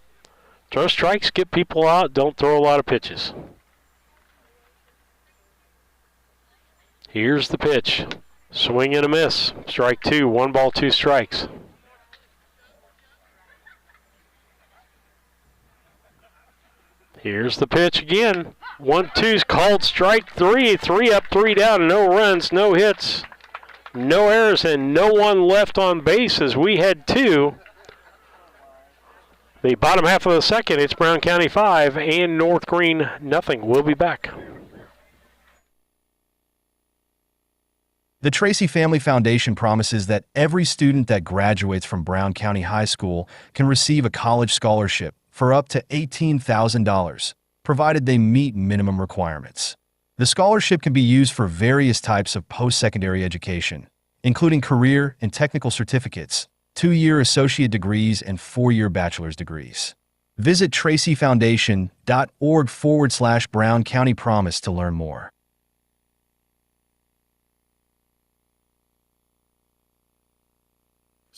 S1: Throw strikes, get people out, don't throw a lot of pitches. Here's the pitch. Swing and a miss. Strike 2, 1 ball, 2 strikes. Here's the pitch again. 1-2's called, strike 3. 3 up, 3 down, no runs, no hits, no errors, and no one left on base as we head to the bottom half of the second. It's Brown County 5 and North Greene nothing. We'll be back.
S2: The Tracy Family Foundation promises that every student that graduates from Brown County High School can receive a college scholarship for up to $18,000, provided they meet minimum requirements. The scholarship can be used for various types of post-secondary education, including career and technical certificates, 2-year associate degrees, and 4-year bachelor's degrees. Visit tracyfoundation.org/Brown County Promise to learn more.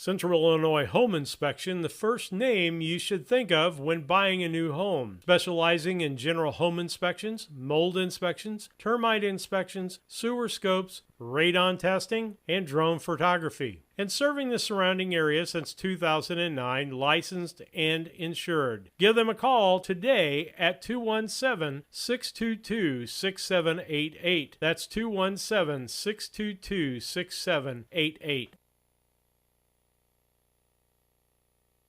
S12: Central Illinois Home Inspection, the first name you should think of when buying a new home. Specializing in general home inspections, mold inspections, termite inspections, sewer scopes, radon testing, and drone photography. And serving the surrounding area since 2009, licensed and insured. Give them a call today at 217-622-6788. That's 217-622-6788.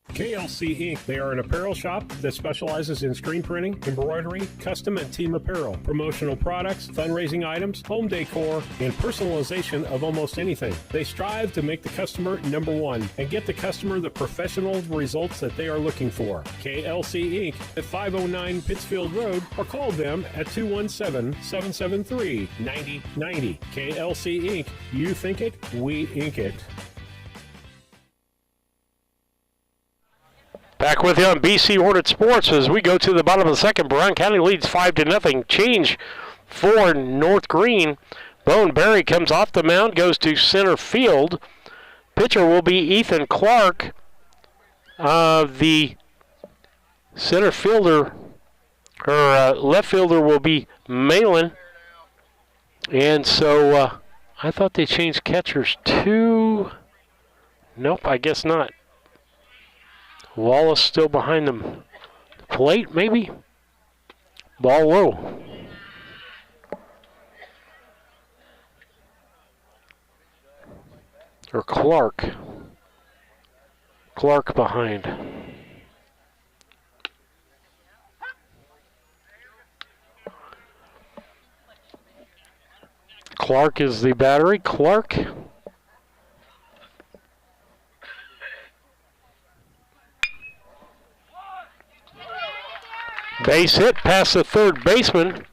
S12: KLC Inc. They are an apparel shop that specializes in screen printing, embroidery, custom and team apparel, promotional products, fundraising items, home decor, and personalization of almost anything. They strive to make the customer number one and get the customer the professional results that they are looking for. KLC Inc. at 509 Pittsfield Road, or call them at 217-773-9090. KLC Inc. You think it, we ink it.
S1: Back with you on BC Hornet Sports as we go to the bottom of the second. Brown County leads 5-0. Change for North Greene. Bone Berry comes off the mound, goes to center field. Pitcher will be Ethan Clark. The center fielder, or left fielder, will be Malin. And so I thought they changed catchers to... Nope, I guess not. Wallace still behind the plate, maybe? Ball low. Or Clark. Clark behind. Clark is the battery. Clark. Base hit past the third baseman.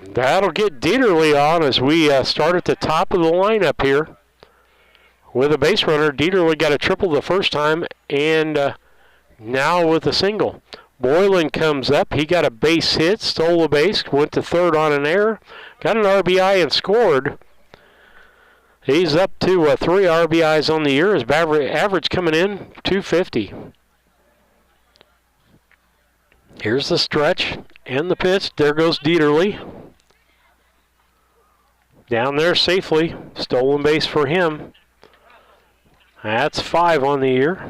S1: That'll get Dieterle on as we start at the top of the lineup here. With a base runner, Dieterle got a triple the first time, and now with a single. Boylan comes up. He got a base hit, stole a base, went to third on an error, got an RBI and scored. He's up to 3 RBIs on the year. His average coming in, 250. Here's the stretch and the pitch. There goes Dieterle. Down there safely. Stolen base for him. That's 5 on the year.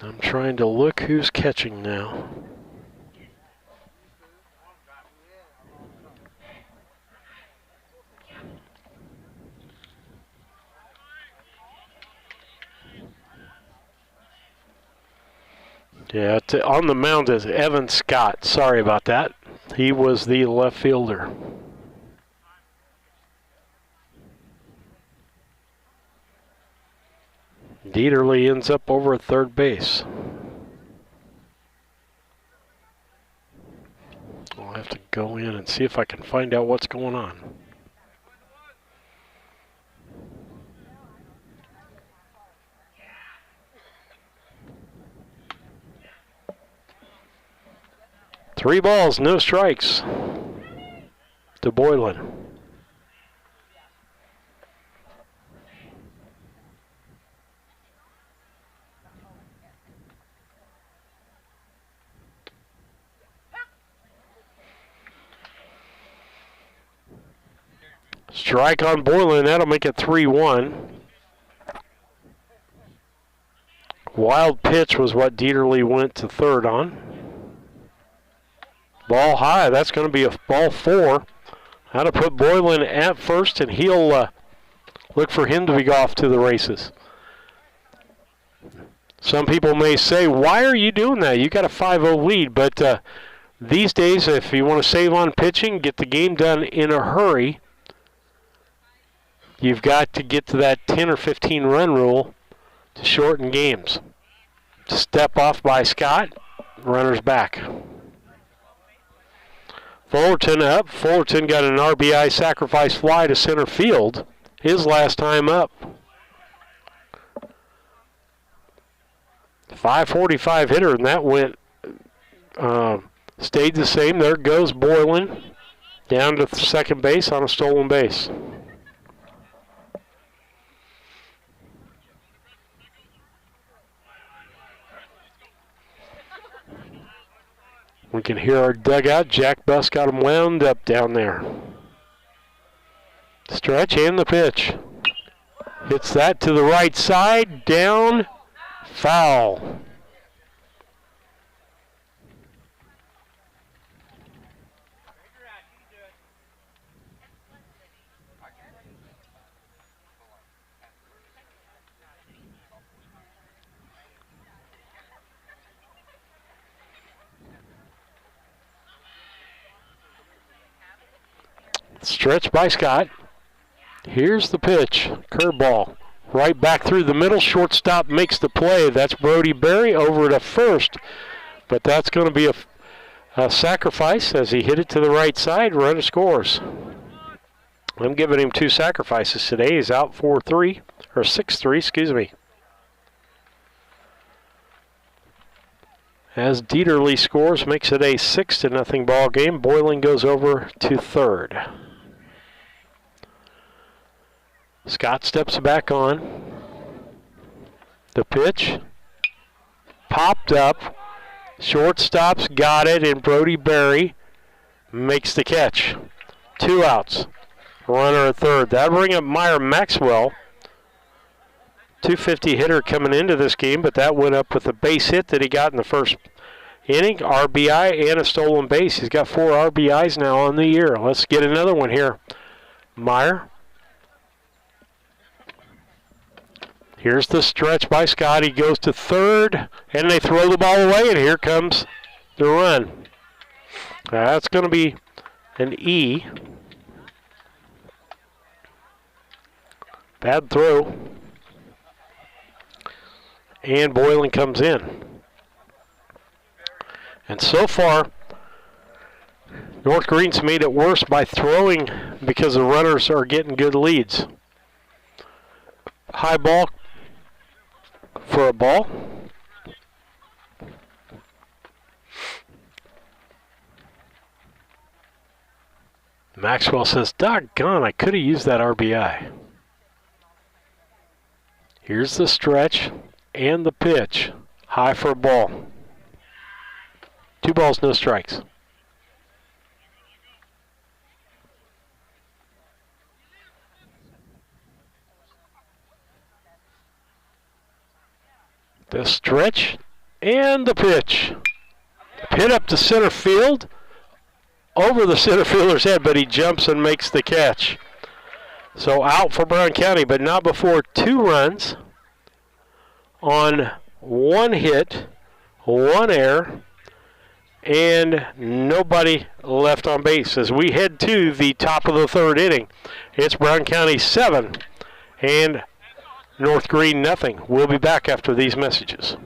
S1: I'm trying to look who's catching now. Yeah, on the mound is Evan Scott. Sorry about that. He was the left fielder. Dieterle ends up over at third base. I'll have to go in and see if I can find out what's going on. Three balls, no strikes to Boylan. Strike on Boylan, that'll make it 3-1. Wild pitch was what Dieterle went to third on. Ball high, that's going to be a ball 4. That'll put Boylan at first, and he'll look for him to be off to the races. Some people may say, why are you doing that? You got a 5-0 lead, but these days, if you want to save on pitching, get the game done in a hurry, you've got to get to that 10 or 15 run rule to shorten games. Step off by Scott, runner's back. Fullerton up. Fullerton got an RBI sacrifice fly to center field. His last time up. 545 hitter, and that went, stayed the same. There goes Boylan down to second base on a stolen base. We can hear our dugout. Jack Buss got him wound up down there. Stretch and the pitch. Hits that to the right side. Down. Foul. Stretch by Scott. Here's the pitch. Curveball. Right back through the middle. Shortstop makes the play. That's Brody Berry over to first. But that's going to be a sacrifice as he hit it to the right side. Runner scores. I'm giving him 2 sacrifices today. He's out 4-3, or 6-3, excuse me. As Dieterle scores, makes it a 6-0 ball game. Boylan goes over to third. Scott steps back on. The pitch. Popped up. Shortstop's got it, and Brody Berry makes the catch. 2 outs. Runner at third. That'll bring up Meyer Maxwell. 250 hitter coming into this game, but that went up with a base hit that he got in the first inning. RBI and a stolen base. He's got 4 RBIs now on the year. Let's get another one here. Meyer. Here's the stretch by Scott. He goes to third, and they throw the ball away, and here comes the run. That's going to be an E. Bad throw. And Boylan comes in. And so far, North Greene's made it worse by throwing because the runners are getting good leads. High ball for a ball. Maxwell says, doggone, I could have used that RBI. Here's the stretch and the pitch. High for a ball. 2 balls, no strikes. The stretch and the pitch. Hit up to center field. Over the center fielder's head, but he jumps and makes the catch. So out for Brown County, but not before 2 runs on 1 hit, 1 error, and nobody left on base as we head to the top of the 3rd inning. It's Brown County 7 and North Greene nothing. We'll be back after these messages.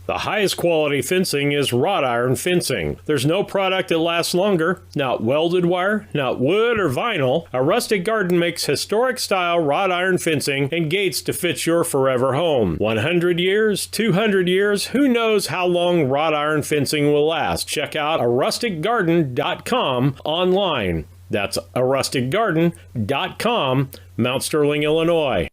S12: The highest quality fencing is wrought iron fencing. There's no product that lasts longer, not welded wire, not wood or vinyl. A Rustic Garden makes historic style wrought iron fencing and gates to fit your forever home. 100 years, 200 years, who knows how long wrought iron fencing will last. Check out arusticgarden.com online. That's arusticgarden.com, Mount Sterling, Illinois.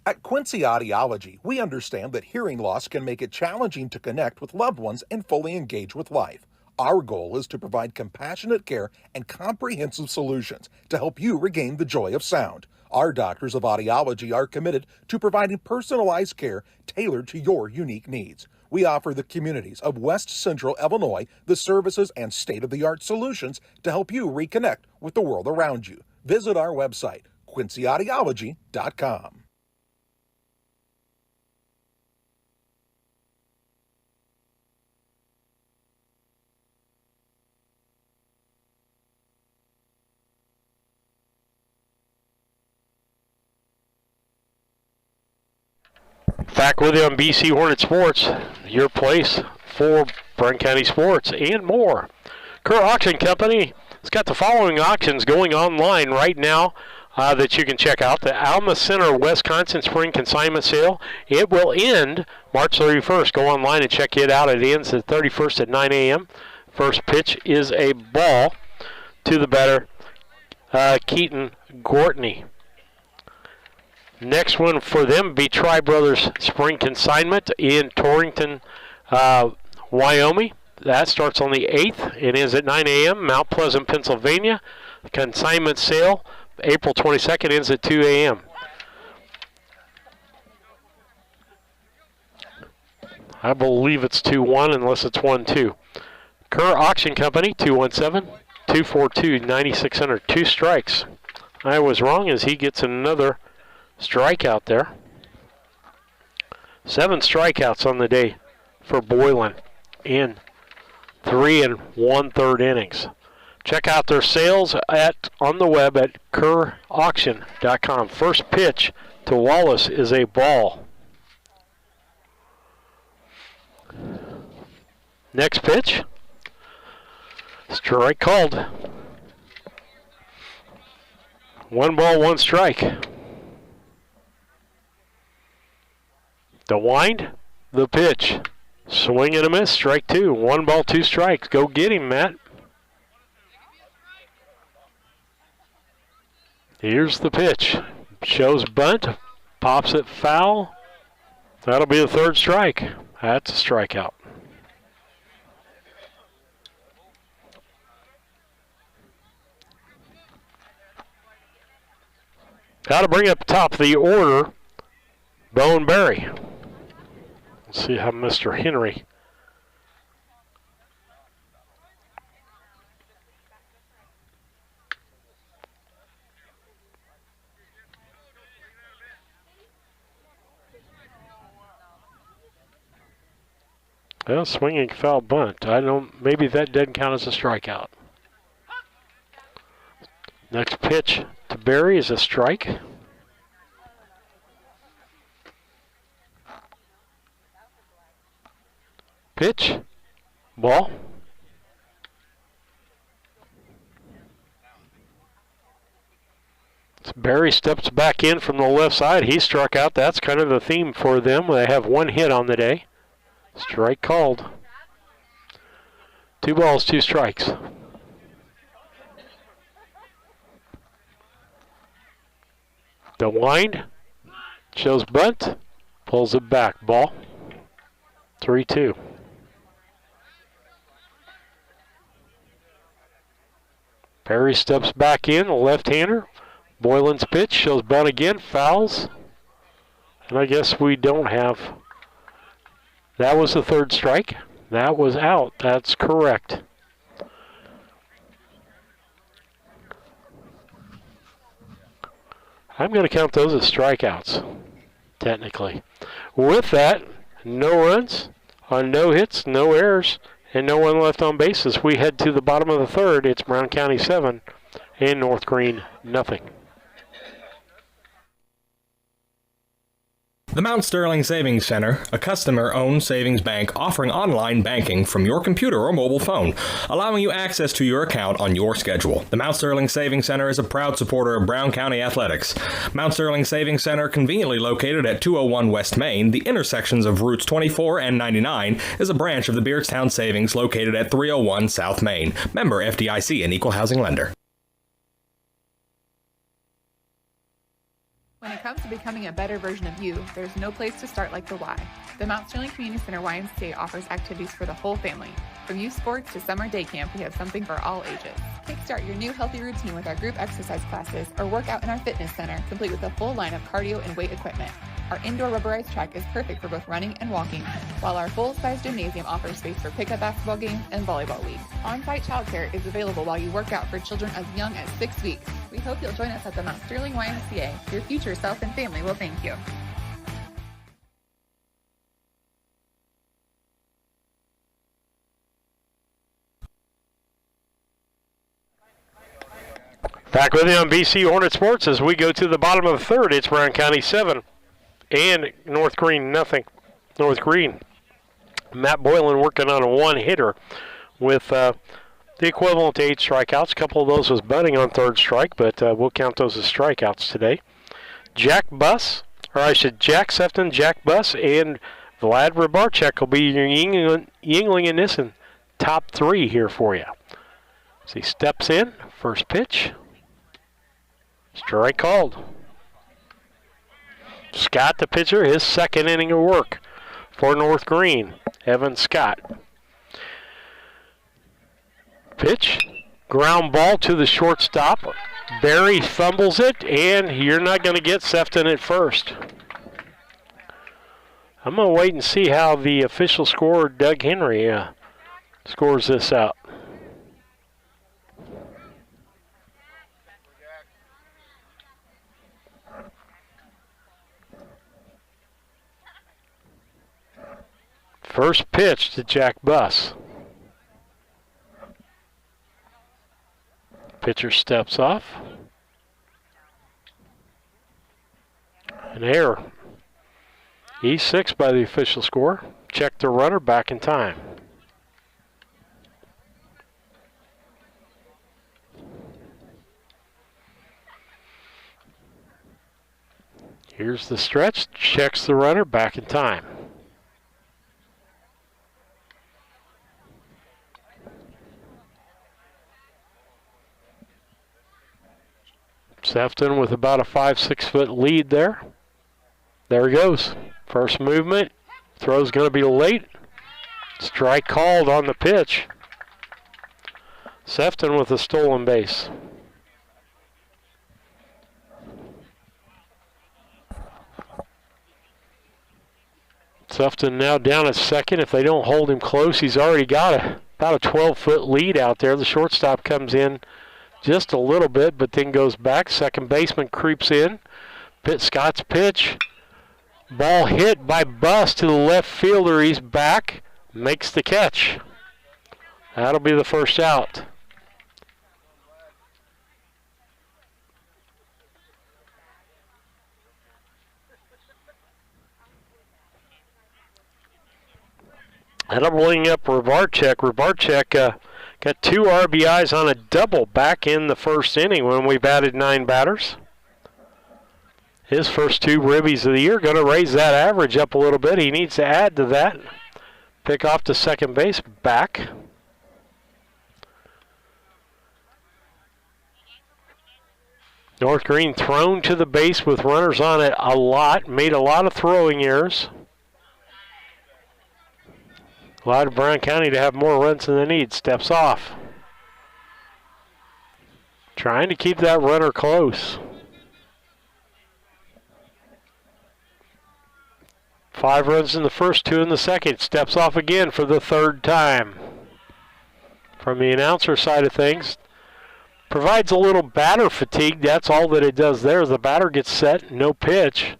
S6: At Quincy Audiology, we understand that hearing loss can make it challenging to connect with loved ones and fully engage with life. Our goal is to provide compassionate care and comprehensive solutions to help you regain the joy of sound. Our doctors of audiology are committed to providing personalized care tailored to your unique needs. We offer the communities of West Central Illinois the services and state-of-the-art solutions to help you reconnect with the world around you. Visit our website, quincyaudiology.com.
S1: Back with you on BC Hornet Sports, your place for Brown County sports and more. Kerr Auction Company has got the following auctions going online right now that you can check out. The Alma Center Wisconsin Spring Consignment Sale. It will end March 31st. Go online and check it out. It ends the 31st at 9 a.m. First pitch is a ball to the batter, Keaton Gortney. Next one for them be Tri Brothers Spring Consignment in Torrington, Wyoming. That starts on the 8th. It is at 9 a.m. Mount Pleasant, Pennsylvania. Consignment sale April 22nd ends at 2 a.m. I believe it's 2-1 unless it's 1-2. Kerr Auction Company, 217-242-9600. 2 strikes. I was wrong as he gets another strikeout there. 7 strikeouts on the day for Boylan in 3 1/3 innings. Check out their sales on the web at kerrauction.com. First pitch to Wallace is a ball. Next pitch. Strike called. 1 ball, 1 strike. The wind, the pitch. Swing and a miss, strike 2. 1 ball, 2 strikes. Go get him, Matt. Here's the pitch. Shows bunt. Pops it foul. That'll be the 3rd strike. That's a strikeout. Got to bring up top of the order, Bone Berry. Let's see how Mr. Henry. Well, swinging foul bunt. Maybe that doesn't count as a strikeout. Next pitch to Berry is a strike. Pitch, ball. Berry steps back in from the left side. He struck out. That's kind of the theme for them. They have 1 hit on the day. Strike called. 2 balls, 2 strikes. The wind shows bunt, pulls it back. Ball. 3-2. Perry steps back in, a left-hander. Boylan's pitch shows bunt again, fouls. And I guess we don't have. That was the 3rd strike. That was out. That's correct. I'm going to count those as strikeouts, technically. With that, no runs on no hits, no errors, and no one left on bases. We head to the bottom of the 3rd. It's Brown County 7 and North Greene nothing.
S13: The Mount Sterling Savings Center, a customer-owned savings bank offering online banking from your computer or mobile phone, allowing you access to your account on your schedule. The Mount Sterling Savings Center is a proud supporter of Brown County athletics. Mount Sterling Savings Center, conveniently located at 201 West Main, the intersections of routes 24 and 99, is a branch of the Beardstown Savings located at 301 South Main. Member FDIC and Equal Housing Lender.
S11: When it comes to becoming a better version of you, there's no place to start like the Y. The Mount Sterling Community Center YMCA offers activities for the whole family. From youth sports to summer day camp, we have something for all ages. Kickstart your new healthy routine with our group exercise classes or work out in our fitness center, complete with a full line of cardio and weight equipment. Our indoor rubberized track is perfect for both running and walking, while our full-size gymnasium offers space for pickup basketball games and volleyball leagues. On-site childcare is available while you work out for children as young as 6 weeks. We hope you'll join us at the Mount Sterling YMCA. Your future self and family will thank you.
S1: Back with you on BC Hornet Sports as we go to the bottom of the 3rd. It's Brown County 7 and North Greene nothing. North Greene. Matt Boylan working on a 1-hitter with the equivalent to 8 strikeouts. A couple of those was bunting on 3rd strike, but we'll count those as strikeouts today. Jack Sefton, Jack Buss, and Vlad Rabarchek will be your Yingling and Nissen top 3 here for you. As he steps in, first pitch. Strike called. Scott, the pitcher, his second inning of work for North Greene. Evan Scott. Pitch, ground ball to the shortstop. Barry fumbles it, and you're not going to get Sefton at first. I'm going to wait and see how the official scorer, Doug Henry, scores this out. First pitch to Jack Buss. Pitcher steps off. An error. E6 by the official score. Check the runner, back in time. Here's the stretch. Checks the runner, back in time. Sefton with about a 5-6 foot lead there. There he goes. First movement. Throw's going to be late. Strike called on the pitch. Sefton with a stolen base. Sefton now down at second. If they don't hold him close, he's already got about a 12-foot lead out there. The shortstop comes in just a little bit, but then goes back. Second baseman creeps in. Scott's pitch. Ball hit by Buss to the left fielder. He's back. Makes the catch. That'll be the first out. That'll bring up Rebarchek. Rebarchek got 2 RBIs on a double back in the first inning when we batted 9 batters. His first 2 ribbies of the year, going to raise that average up a little bit. He needs to add to that. Pick off to second base, back. North Greene thrown to the base with runners on it a lot, made a lot of throwing errors. Allowed Brown County to have more runs than they need. Steps off. Trying to keep that runner close. 5 runs in the first, 2 in the second. Steps off again for the 3rd time. From the announcer side of things, provides a little batter fatigue. That's all that it does there. The batter gets set, no pitch.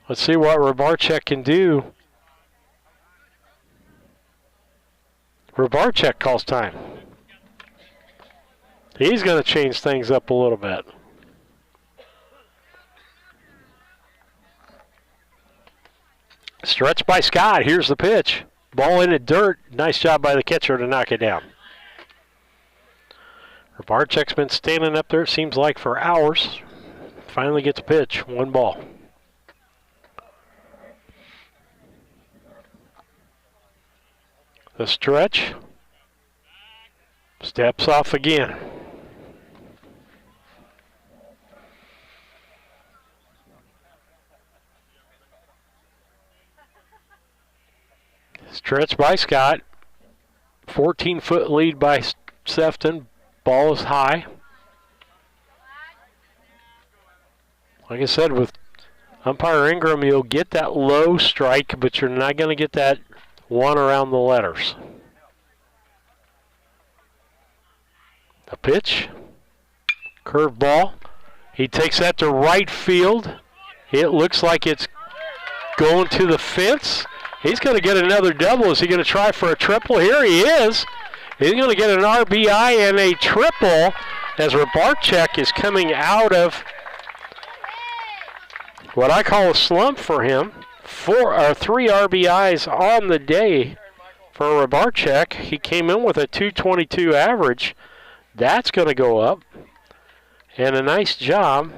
S1: Let's see what Rebarchek can do. Rebarchek calls time. He's going to change things up a little bit. Stretch by Scott. Here's the pitch. Ball in the dirt. Nice job by the catcher to knock it down. Rebarchek's been standing up there, it seems like, for hours. Finally gets a pitch. 1 ball. The stretch. Steps off again. Stretch by Scott. 14-foot lead by Sefton. Ball is high. Like I said, with umpire Ingram, you'll get that low strike, but you're not going to get that one around the letters. The pitch. Curve ball. He takes that to right field. It looks like it's going to the fence. He's going to get another double. Is he going to try for a triple? Here he is. He's going to get an RBI and a triple as Rebarchek is coming out of what I call a slump for him. 3 RBIs on the day for Rebarchek. He came in with a .222 average. That's going to go up. And a nice job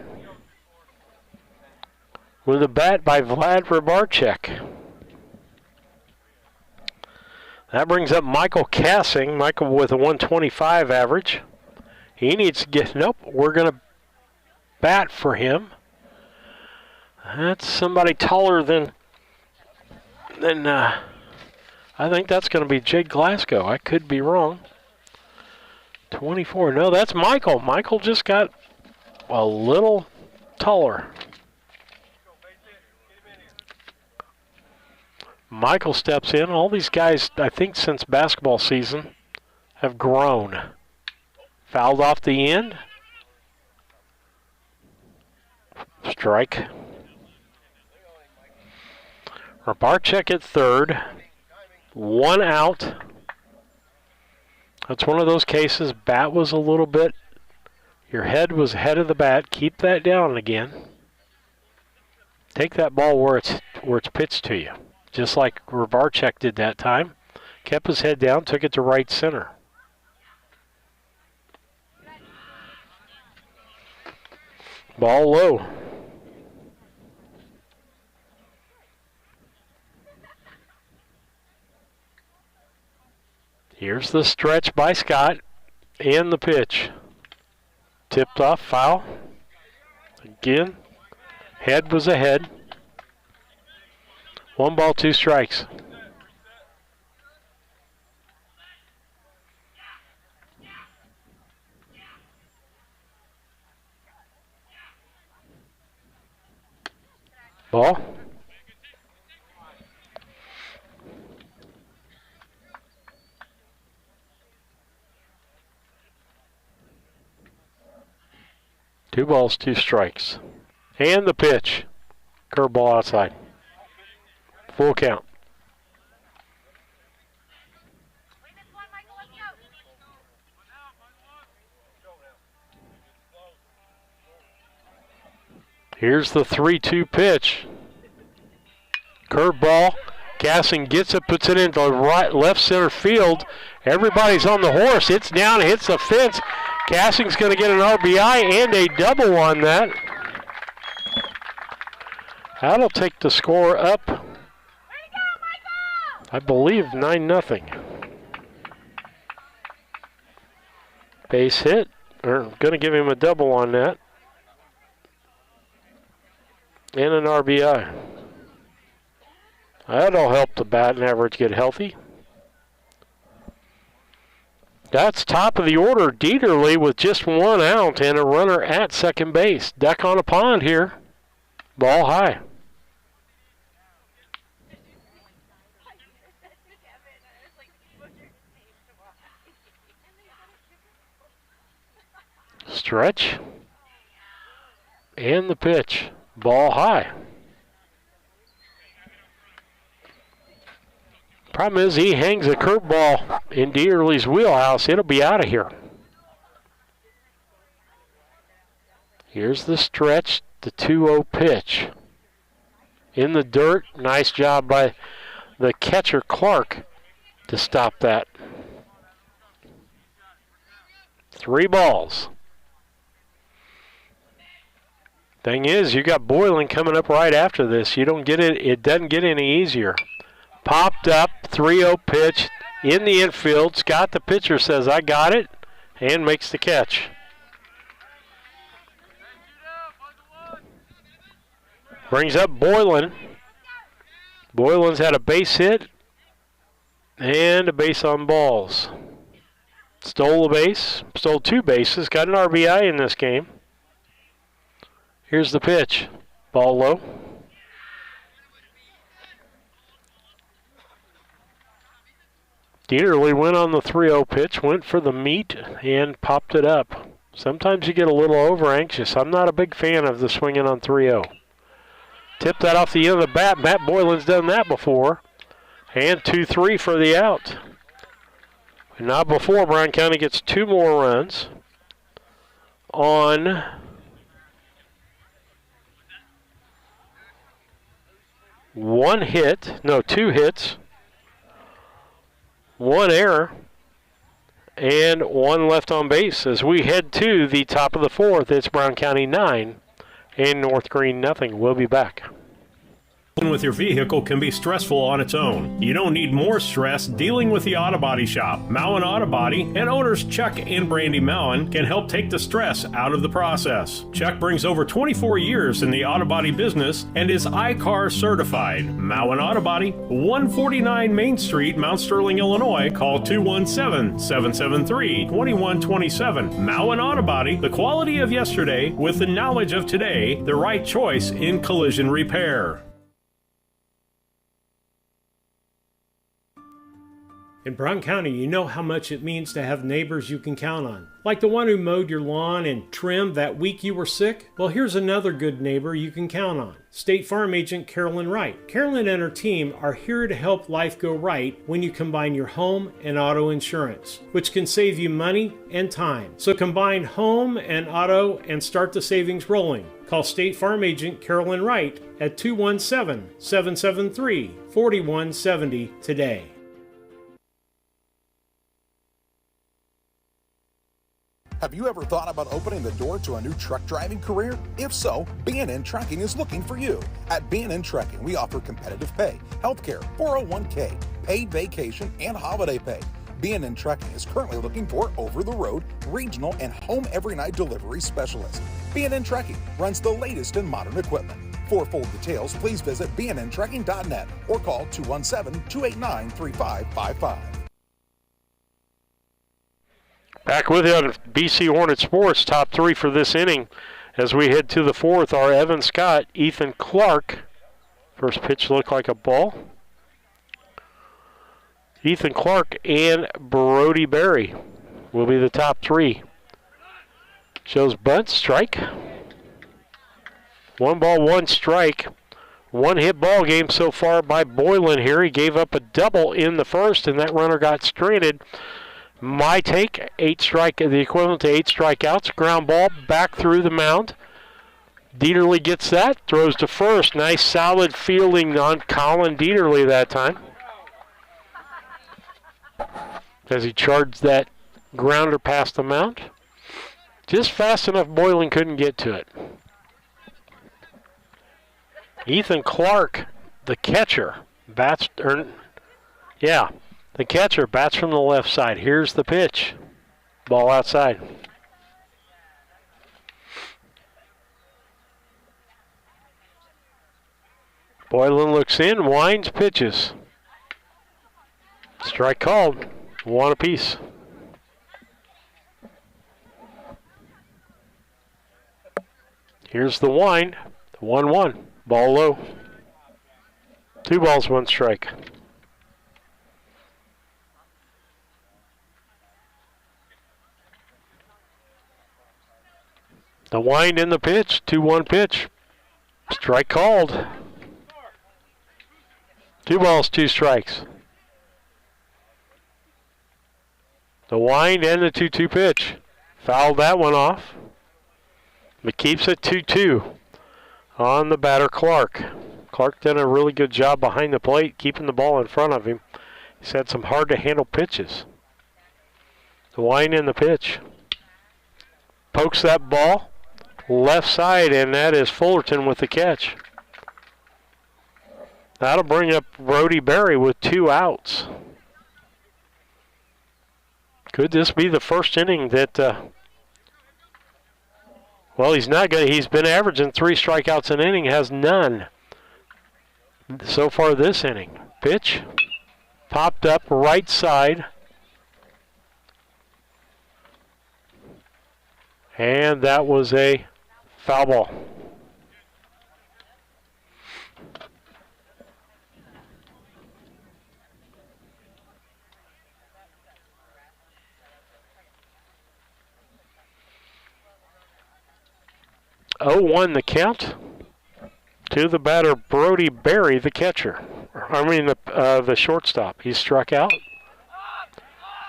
S1: with a bat by Vlad Rebarchek. That brings up Michael Cassing. Michael with a 125 average. He needs to get, nope, we're going to bat for him. That's somebody taller than I think that's going to be Jake Glasgow. I could be wrong. 24. No, that's Michael. Michael just got a little taller. Michael steps in. All these guys, I think since basketball season, have grown. Fouled off the end. Strike. Rabarczyk at third. 1 out. That's one of those cases. Bat was a little bit. Your head was ahead of the bat. Keep that down again. Take that ball where it's pitched to you. Just like Rabarczyk did that time. Kept his head down, took it to right center. Ball low. Here's the stretch by Scott and the pitch. Tipped off, foul. Again, head was ahead. 1 ball, 2 strikes. Ball. Two balls, 2 strikes. And the pitch. Curveball outside. Full count. Here's the 3-2 pitch. Curveball. Gassing gets it, puts it into left center field. Everybody's on the horse. It's down, hits the fence. Gassing's going to get an RBI and a double on that. That'll take the score up, I believe, 9-0. Base hit. They're going to give him a double on that. And an RBI. That'll help the batting average get healthy. That's top of the order. Dieterle with just 1 out and a runner at second base. Duck on a pond here. Ball high. Stretch. And the pitch. Ball high. Problem is he hangs a curveball in Dieterle's wheelhouse. It'll be out of here. Here's the stretch, the 2-0 pitch. In the dirt. Nice job by the catcher, Clark, to stop that. 3 balls. Thing is, you got Boylan coming up right after this. You don't get it. It doesn't get any easier. Popped up, 3-0 pitch in the infield. Scott, the pitcher, says, I got it, and makes the catch. Brings up Boylan. Boylan's had a base hit and a base on balls. Stole a base, stole 2 bases, got an RBI in this game. Here's the pitch. Ball low. Dieterle went on the 3-0 pitch, went for the meat, and popped it up. Sometimes you get a little over-anxious. I'm not a big fan of the swinging on 3-0. Tip that off the end of the bat. Matt Boylan's done that before. And 2-3 for the out. And not before Brown County gets 2 more runs on two hits, 1 error, and 1 left on base as we head to the top of the 4th. It's Brown County 9 and North Greene nothing. We'll be back.
S12: with your vehicle can be stressful on its own. You don't need more stress dealing with the auto body shop. Mowen Auto Body and owners Chuck and Brandy Mowen can help take the stress out of the process. Chuck brings over 24 years in the auto body business and is iCar certified. Mowen Auto Body, 149 Main Street, Mount Sterling, Illinois. Call 217-773-2127. Mowen Auto Body, the quality of yesterday with the knowledge of today, the right choice in collision repair. In Brown County, you know how much it means to have neighbors you can count on. Like the one who mowed your lawn and trimmed that week you were sick? Well, here's another good neighbor you can count on. State Farm Agent Carolyn Wright. Carolyn and her team are here to help life go right when you combine your home and auto insurance, which can save you money and time. So combine home and auto and start the savings rolling. Call State Farm Agent Carolyn Wright at 217-773-4170 today.
S6: Have you ever thought about opening the door to a new truck driving career? If so, B&N Trucking is looking for you. At B&N Trucking, we offer competitive pay, healthcare, 401k, paid vacation, and holiday pay. B&N Trucking is currently looking for over-the-road, regional, and home every-night delivery specialists. B&N Trucking runs the latest in modern equipment. For full details, please visit bnntrucking.net or call 217-289-3555.
S1: Back with you on BC Hornet Sports, top three for this inning. As we head to the fourth, are Evan Scott, Ethan Clark. First pitch looked like a ball. Ethan Clark and Brody Berry will be the top three. Shows bunt, strike. 1 ball, 1 strike. 1 hit ball game so far by Boylan here. He gave up a double in the first, and that runner got stranded. My take, the equivalent to 8 strikeouts. Ground ball back through the mound. Dieterle gets that, throws to first. Nice solid fielding on Colin Dieterle that time, as he charged that grounder past the mound. Just fast enough Boylan couldn't get to it. Ethan Clark, the catcher, the catcher bats from the left side. Here's the pitch. Ball outside. Boylan looks in, winds, pitches. Strike called. 1 apiece. Here's the wind. 1-1. Ball low. 2 balls, 1 strike. The wind in the pitch, 2-1 pitch. Strike called. 2 balls, 2 strikes. The wind and the 2-2 pitch. Fouled that one off. But keeps it 2-2 on the batter, Clark. Clark did a really good job behind the plate, keeping the ball in front of him. He's had some hard-to-handle pitches. The wind and the pitch. Pokes that ball left side, and that is Fullerton with the catch. That'll bring up Brody Berry with 2 outs. Could this be the first inning that, he's not good. He's been averaging 3 strikeouts an inning, has none so far this inning. Pitch, popped up right side. And that was a foul ball. Oh, 1 the count to the batter, Brody Berry, the catcher. The shortstop. He struck out.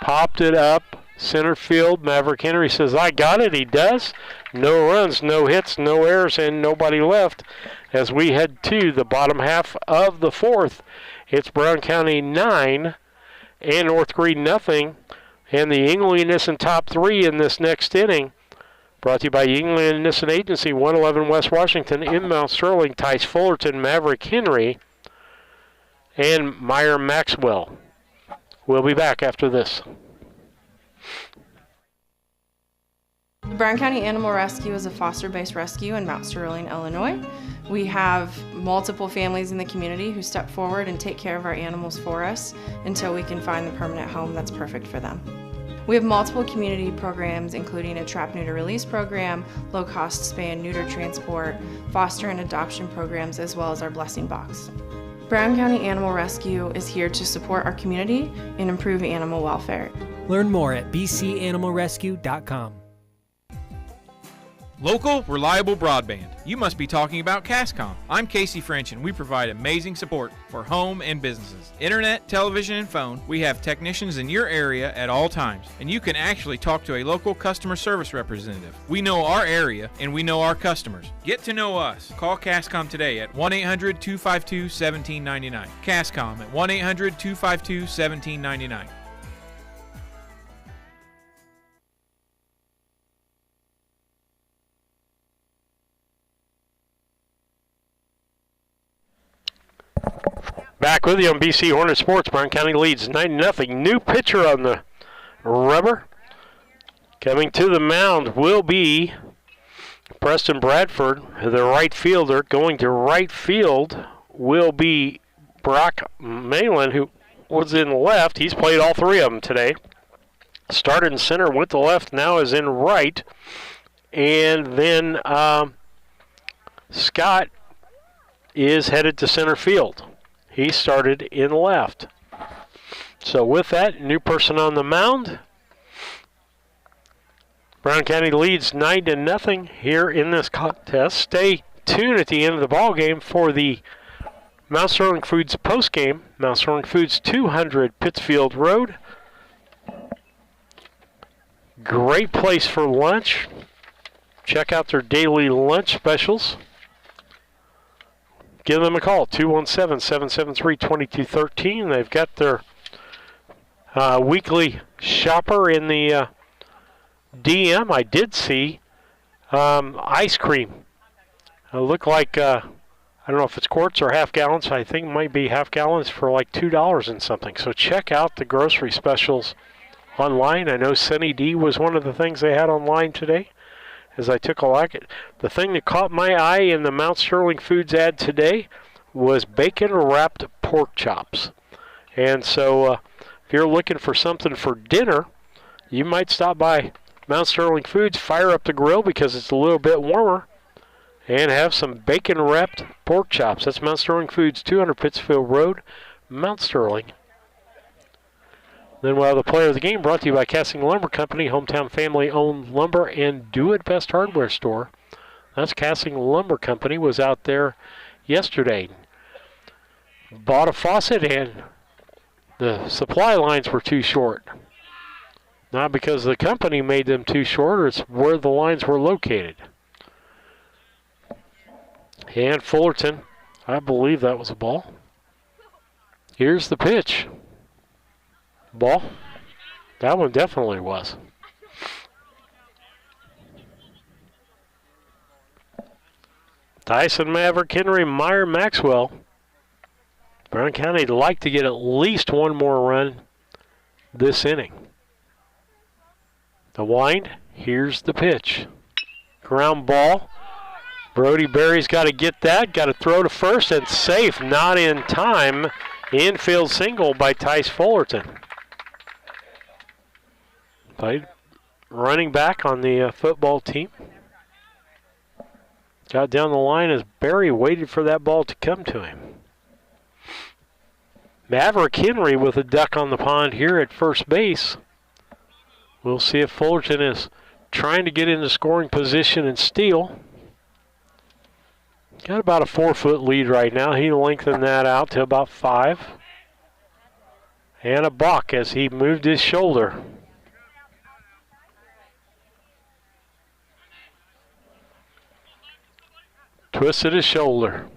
S1: Popped it up. Center field, Maverick Henry says, I got it. He does. No runs, no hits, no errors, and nobody left. As we head to the bottom half of the fourth, it's Brown County 9 and North Greene nothing. And the Engliness in top 3 in this next inning. Brought to you by Yingling and Nissen Agency, 111 West Washington, in Mount Sterling, Tice Fullerton, Maverick Henry, and Meyer Maxwell. We'll be back after this.
S14: Brown County Animal Rescue is a foster-based rescue in Mount Sterling, Illinois. We have multiple families in the community who step forward and take care of our animals for us until we can find the permanent home that's perfect for them. We have multiple community programs, including a trap, neuter, release program, low-cost spay and neuter transport, foster and adoption programs, as well as our blessing box. Brown County Animal Rescue is here to support our community and improve animal welfare.
S15: Learn more at bcanimalrescue.com.
S16: Local, reliable broadband. You must be talking about Cascom. I'm Casey French, and we provide amazing support for home and businesses. Internet, television, and phone. We have technicians in your area at all times, and you can actually talk to a local customer service representative. We know our area, and we know our customers. Get to know us. Call Cascom today at 1-800-252-1799. Cascom at 1-800-252-1799.
S1: Back with you on BC Hornet Sports. Brown County leads 9-0. New pitcher on the rubber. Coming to the mound will be Preston Bradford, the right fielder. Going to right field will be Brock Malin, who was in left. He's played all three of them today. Started in center, went to left, now is in right. And then Scott is headed to center field. He started in left. So with that, new person on the mound. Brown County leads 9-0 here in this contest. Stay tuned at the end of the ball game for the Mount Sterling Foods postgame. Mount Sterling Foods, 200 Pittsfield Road. Great place for lunch. Check out their daily lunch specials. Give them a call, 217-773-2213. They've got their weekly shopper in the DM. I did see ice cream. It looked like, I don't know if it's quarts or half gallons. I think it might be half gallons for like $2 and something. So check out the grocery specials online. I know Sunny D was one of the things they had online today. As I took a look at the thing that caught my eye in the Mount Sterling Foods ad today was bacon-wrapped pork chops. And so if you're looking for something for dinner, you might stop by Mount Sterling Foods, fire up the grill because it's a little bit warmer, and have some bacon-wrapped pork chops. That's Mount Sterling Foods, 200 Pittsfield Road, Mount Sterling. Then we'll have the player of the game brought to you by Casting Lumber Company, hometown family-owned lumber and do-it-best hardware store. That's Casting Lumber Company, was out there yesterday. Bought a faucet and the supply lines were too short. Not because the company made them too short, it's where the lines were located. And Fullerton, I believe that was a ball. Here's the pitch. Ball. That one definitely was. Tyson Maverick Henry, Meyer Maxwell. Brown County would like to get at least one more run this inning. The wind. Here's the pitch. Ground ball. Brody Berry's got to get that. Got to throw to first and safe. Not in time. Infield single by Tice Fullerton. Played running back on the football team. Got down the line as Berry waited for that ball to come to him. Maverick Henry with a duck on the pond here at first base. We'll see if Fullerton is trying to get into scoring position and steal. Got about a 4-foot lead right now. He lengthened that out to about 5. And a balk as he moved his shoulder. Twisted his shoulder.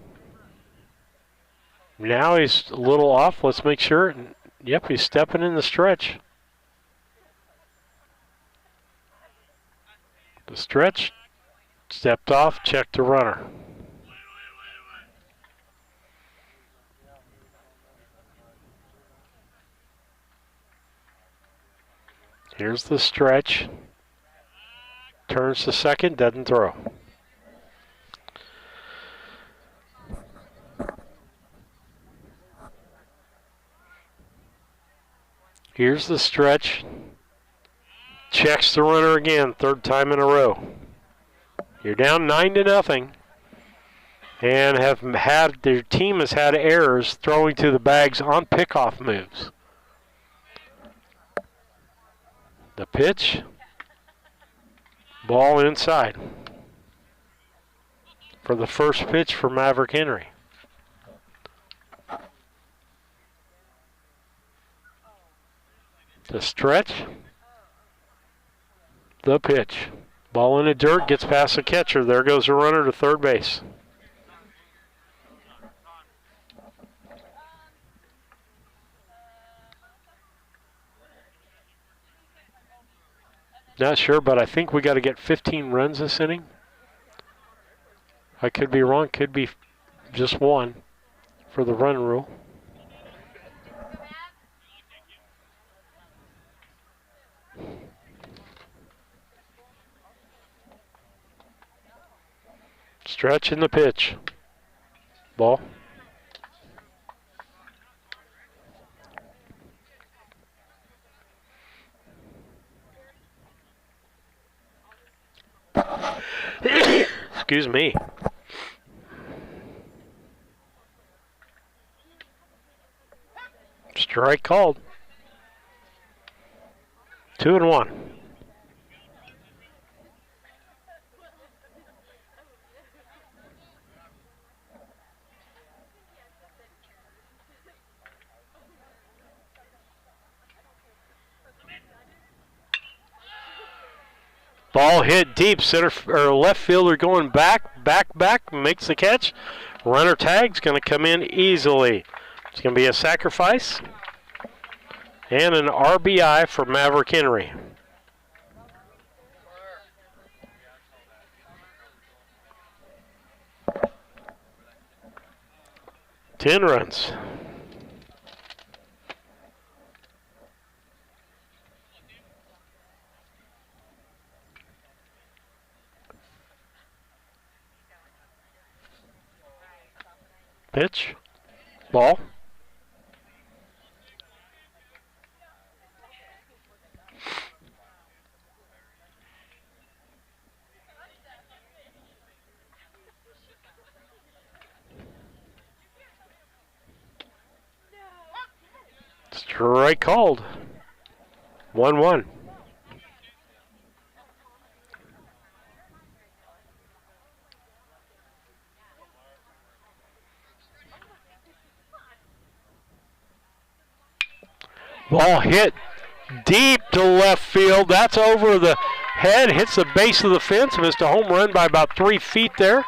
S1: Now he's a little off. Let's make sure. Yep, he's stepping in the stretch. The stretch, stepped off, checked the runner. Here's the stretch. Turns to second, doesn't throw. Here's the stretch. Checks the runner again, third time in a row. You're down 9-0. And their team has had errors throwing to the bags on pickoff moves. The pitch. Ball inside. For the first pitch for Maverick Henry. The stretch. The pitch. Ball in the dirt, gets past the catcher. There goes the runner to third base. Not sure, but I think we got to get 15 runs this inning. I could be wrong. Could be just one for the run rule. Stretch in the pitch. Ball. Excuse me. Strike called. 2-1. Ball hit deep, center or left fielder going back, makes the catch. Runner tag's going to come in easily. It's going to be a sacrifice and an RBI for Maverick Henry. Ten runs. Pitch. Ball. Strike called. 1-1. Ball hit deep to left field. That's over the head, hits the base of the fence, missed a home run by about 3 feet there.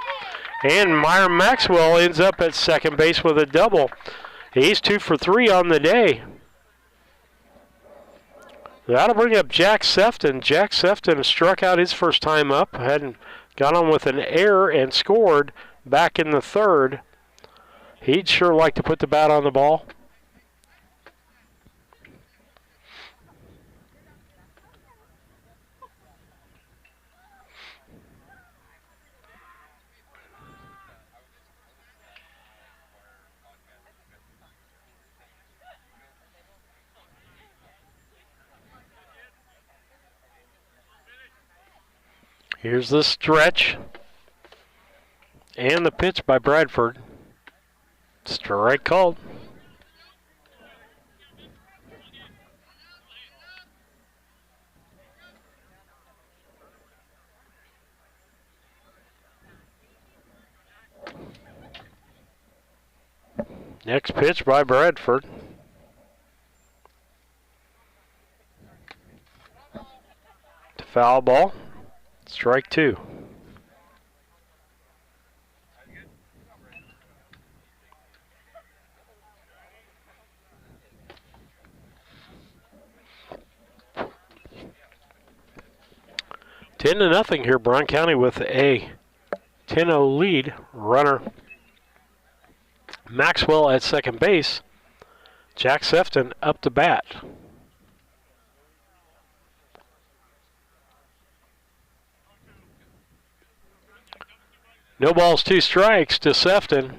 S1: And Myron Maxwell ends up at second base with a double. He's 2 for 3 on the day. That'll bring up Jack Sefton. Jack Sefton struck out his first time up, hadn't got on with an error and scored back in the third. He'd sure like to put the bat on the ball. Here's the stretch. And the pitch by Bradford. Strike called. Next pitch by Bradford. To foul ball. Strike 2. 10-0 here. Brown County with a 10-0 lead. Runner Maxwell at second base. Jack Sefton up to bat. No balls, 2 strikes to Sefton.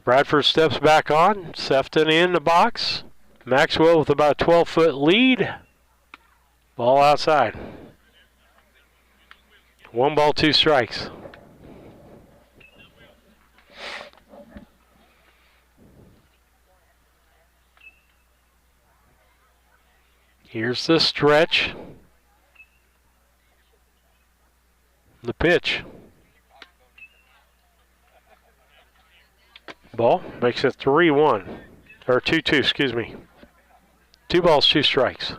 S1: Bradford steps back on. Sefton in the box. Maxwell with about a 12-foot lead. Ball outside. 1 ball, 2 strikes. Here's the stretch. The pitch. Ball makes it 3-1. Or 2-2, excuse me. 2 balls, 2 strikes.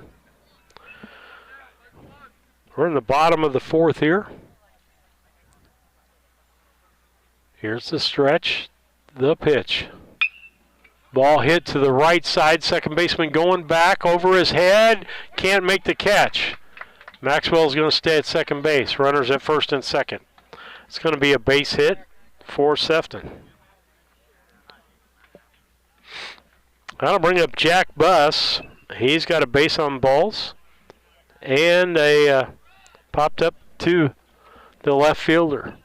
S1: We're in the bottom of the 4th here. Here's the stretch. The pitch. Ball hit to the right side. Second baseman going back over his head. Can't make the catch. Maxwell's going to stay at second base. Runners at first and second. It's going to be a base hit for Sefton. That'll bring up Jack Buss. He's got a base on balls. And a popped up to the left fielder.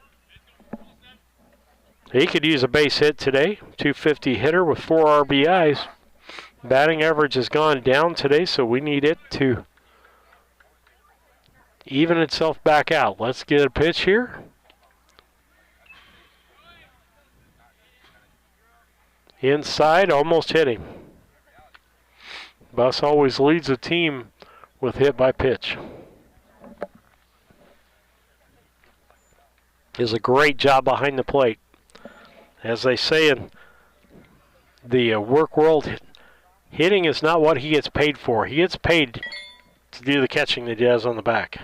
S1: He could use a base hit today. 250 hitter with 4 RBIs. Batting average has gone down today, so we need it to even itself back out. Let's get a pitch here. Inside, almost hit him. Buss always leads the team with hit by pitch. Does a great job behind the plate. As they say in the work world, hitting is not what he gets paid for. He gets paid to do the catching that he does on the back.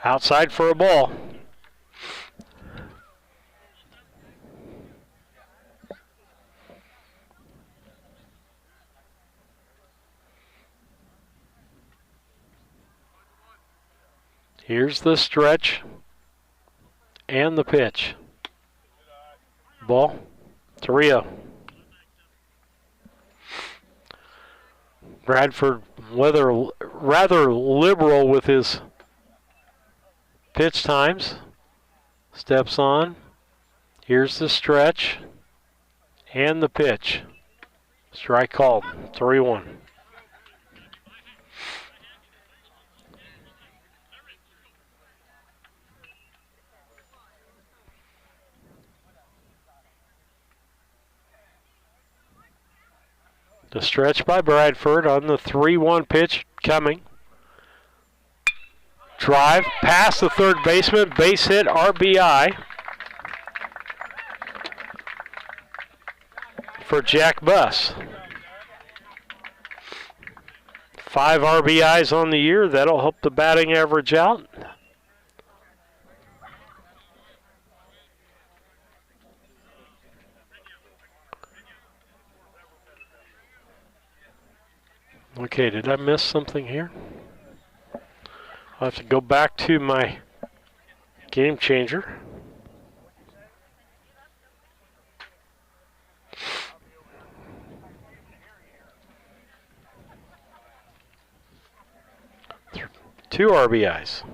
S1: Outside for a ball. Here's the stretch and the pitch. Ball, 3-0. Bradford rather liberal with his pitch times. Steps on. Here's the stretch and the pitch. Strike called, 3-1. The stretch by Bradford on the 3-1 pitch coming. Drive past the third baseman, base hit, RBI for Jack Buss. 5 RBIs on the year. That'll help the batting average out. Okay, did I miss something here? I'll have to go back to my game changer. Two RBIs.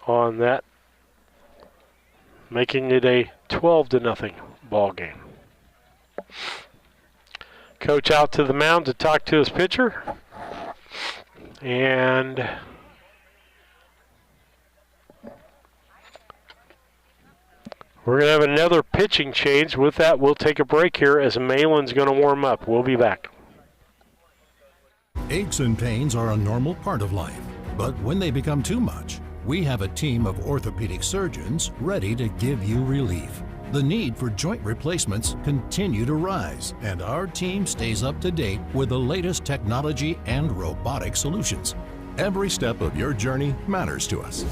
S1: On that, making it a 12-0 ball game. Coach out to the mound to talk to his pitcher. And we're going to have another pitching change. With that, we'll take a break here as Malin's going to warm up. We'll be back.
S17: Aches and pains are a normal part of life, but when they become too much, we have a team of orthopedic surgeons ready to give you relief. The need for joint replacements continue to rise, and our team stays up to date with the latest technology and robotic solutions. Every step of your journey matters to us.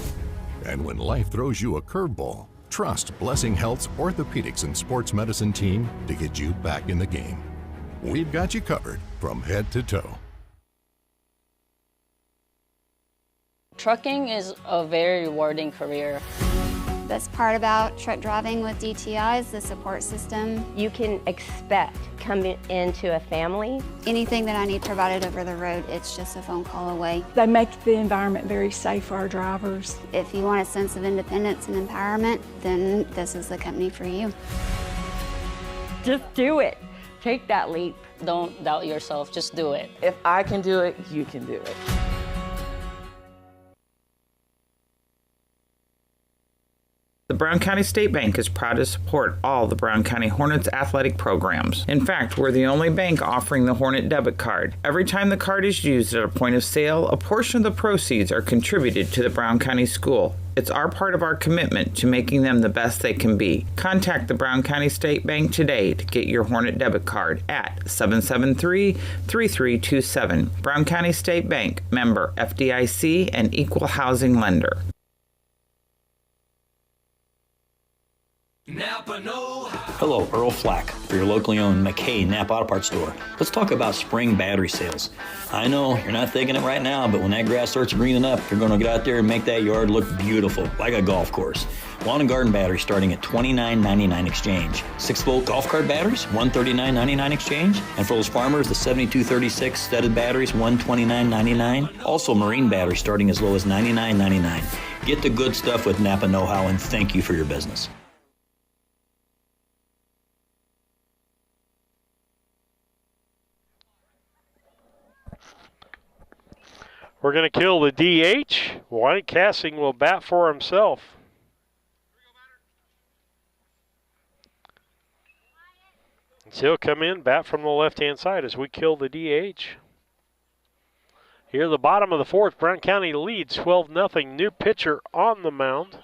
S17: And when life throws you a curveball, Trust Blessing Health's orthopedics and sports medicine team to get you back in the game. We've got you covered from head to toe.
S18: Trucking is a very rewarding career.
S20: Best part about truck driving with DTI is the support system.
S21: You can expect coming into a family.
S20: Anything that I need provided over the road, it's just a phone call away.
S24: They make the environment very safe for our drivers.
S20: If you want a sense of independence and empowerment, then this is the company for you.
S21: Just do it. Take that leap.
S18: Don't doubt yourself, just do it.
S25: If I can do it, you can do it.
S9: The Brown County State Bank is proud to support all the Brown County Hornets athletic programs. In fact, we're the only bank offering the Hornet debit card. Every time the card is used at a point of sale, a portion of the proceeds are contributed to the Brown County School. It's our part of our commitment to making them the best they can be. Contact the Brown County State Bank today to get your Hornet debit card at 773-3327. Brown County State Bank, member FDIC and equal housing lender.
S26: Hello, Earl Flack for your locally owned McKay Napa Auto Parts store. Let's talk about spring battery sales. I know you're not thinking it right now, but when that grass starts greening up, you're going to get out there and make that yard look beautiful, like a golf course. Lawn and garden batteries starting at $29.99 exchange. 6-volt golf cart batteries, $139.99 exchange. And for those farmers, the 7236 studded batteries, $129.99. Also, marine batteries starting as low as $99.99. Get the good stuff with Napa Know-How, and thank you for your business.
S1: We're going to kill the DH. White Cassing will bat for himself. So he'll come in, bat from the left-hand side as we kill the DH. Here, the bottom of the fourth, Brown County leads 12-0. New pitcher on the mound.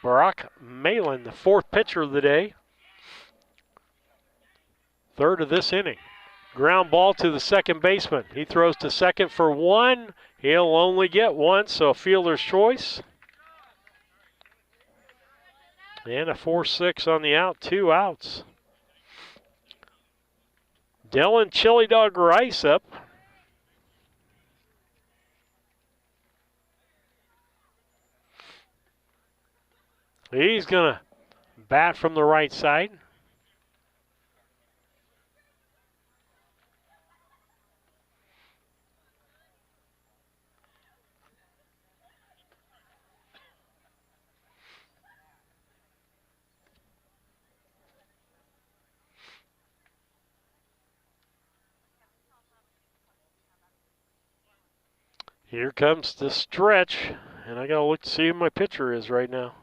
S1: Barack Malin, the fourth pitcher of the day. Third of this inning. Ground ball to the second baseman. He throws to second for one. He'll only get one, so fielder's choice. And a 4-6 on the out, 2 outs. Dylan Chili Dog Rice up. He's going to bat from the right side. Here comes the stretch, and I gotta look to see who my pitcher is right now.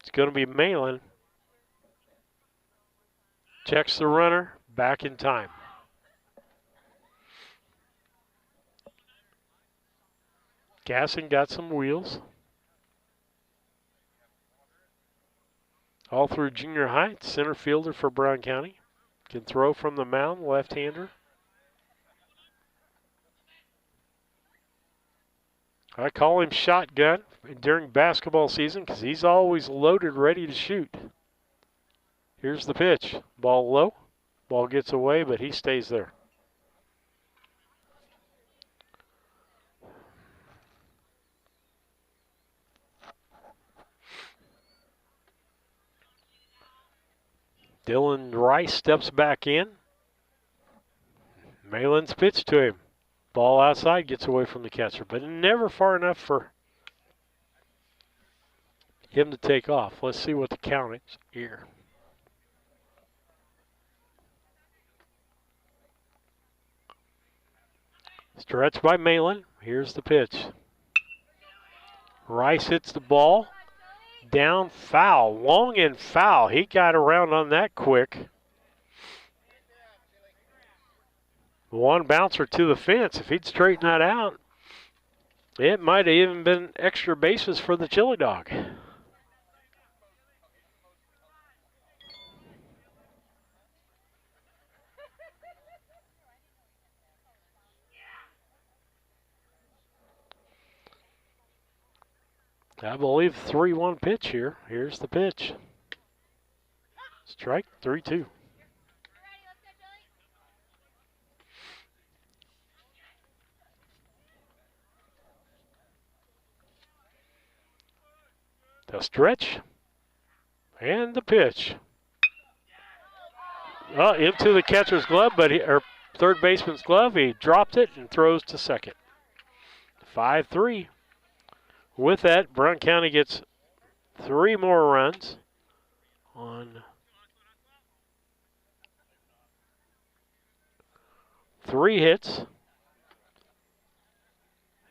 S1: It's gonna be Malin. Checks the runner, back in time. Gasson got some wheels. All through junior high, center fielder for Brown County. Can throw from the mound, left-hander. I call him shotgun during basketball season because he's always loaded, ready to shoot. Here's the pitch. Ball low. Ball gets away, but he stays there. Dylan Rice steps back in. Malin's pitch to him. Ball outside, gets away from the catcher, but never far enough for him to take off. Let's see what the count is here. Stretch by Malin. Here's the pitch. Rice hits the ball. Down, foul. Long and foul. He got around on that quick. One bouncer to the fence. If he'd straighten that out, it might have even been extra bases for the Chili Dog. I believe 3-1 pitch here. Here's the pitch. Strike 3-2. The stretch and the pitch. Into the catcher's glove, or third baseman's glove. He dropped it and throws to second. 5-3. With that, Brown County gets 3 more runs on 3 hits,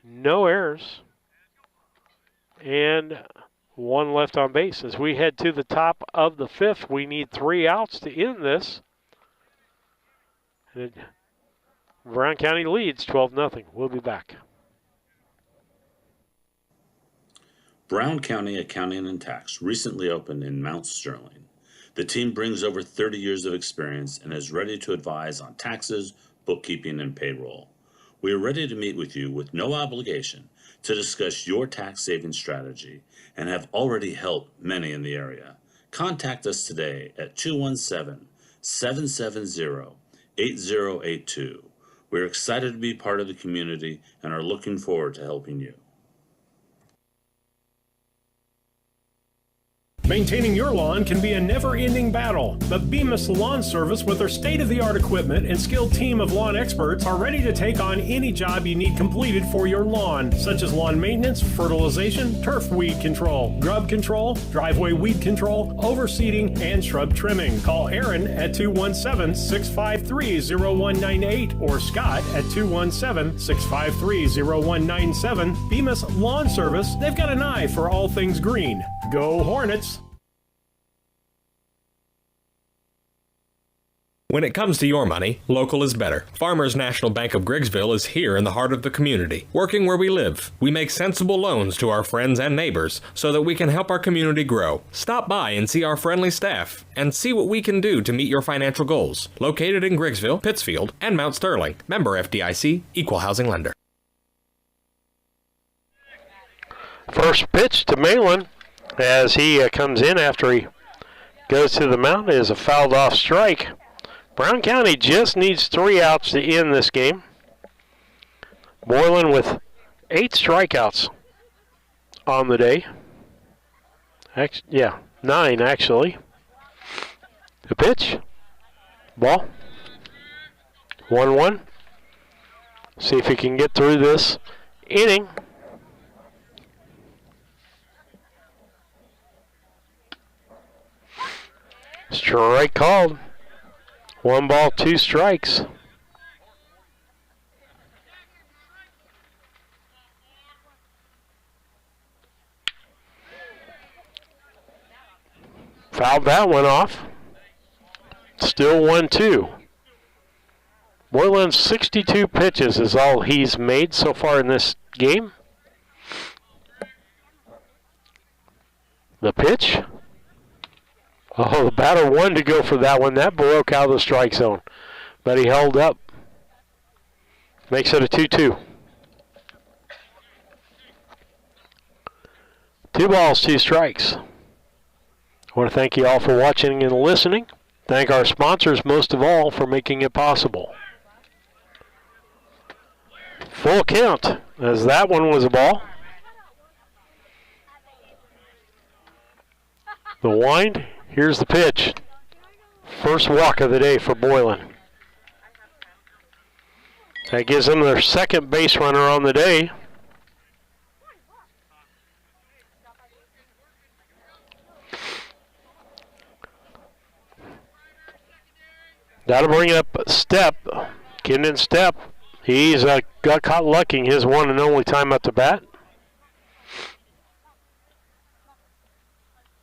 S1: no errors, and 1 left on base. As we head to the top of the 5th, we need 3 outs to end this. And Brown County leads 12-0. We'll be back.
S4: Brown County Accounting and Tax recently opened in Mount Sterling. The team brings over 30 years of experience and is ready to advise on taxes, bookkeeping, and payroll. We are ready to meet with you with no obligation to discuss your tax saving strategy and have already helped many in the area. Contact us today at 217-770-8082. We're excited to be part of the community and are looking forward to helping you.
S12: Maintaining your lawn can be a never-ending battle, but Bemis Lawn Service with their state-of-the-art equipment and skilled team of lawn experts are ready to take on any job you need completed for your lawn, such as lawn maintenance, fertilization, turf weed control, grub control, driveway weed control, overseeding, and shrub trimming. Call Aaron at 217-653-0198 or Scott at 217-653-0197. Bemis Lawn Service, they've got an eye for all things green. Go Hornets!
S13: When it comes to your money, local is better. Farmers National Bank of Griggsville is here in the heart of the community, working where we live. We make sensible loans to our friends and neighbors so that we can help our community grow. Stop by and see our friendly staff and see what we can do to meet your financial goals. Located in Griggsville, Pittsfield, and Mount Sterling. Member FDIC, Equal Housing Lender.
S1: First pitch to Malin as he comes in after he goes to the mound is a fouled off strike. Brown County just needs 3 outs to end this game. Moreland with 8 strikeouts on the day. 9 actually. The pitch. Ball. 1-1. See if he can get through this inning. Strike called. 1 ball, 2 strikes. Fouled that one off. Still 1-2. Moreland's 62 pitches is all he's made so far in this game. The pitch. Oh, the batter wanted to go for that one. That broke out of the strike zone. But he held up. Makes it a 2-2. 2 balls, 2 strikes. I want to thank you all for watching and listening. Thank our sponsors most of all for making it possible. Full count, as that one was a ball. The wind. Here's the pitch. First walk of the day for Boylan. That gives them their second base runner on the day. That'll bring up Step. Kendon Step. He's got caught lucking his one and only time at the bat.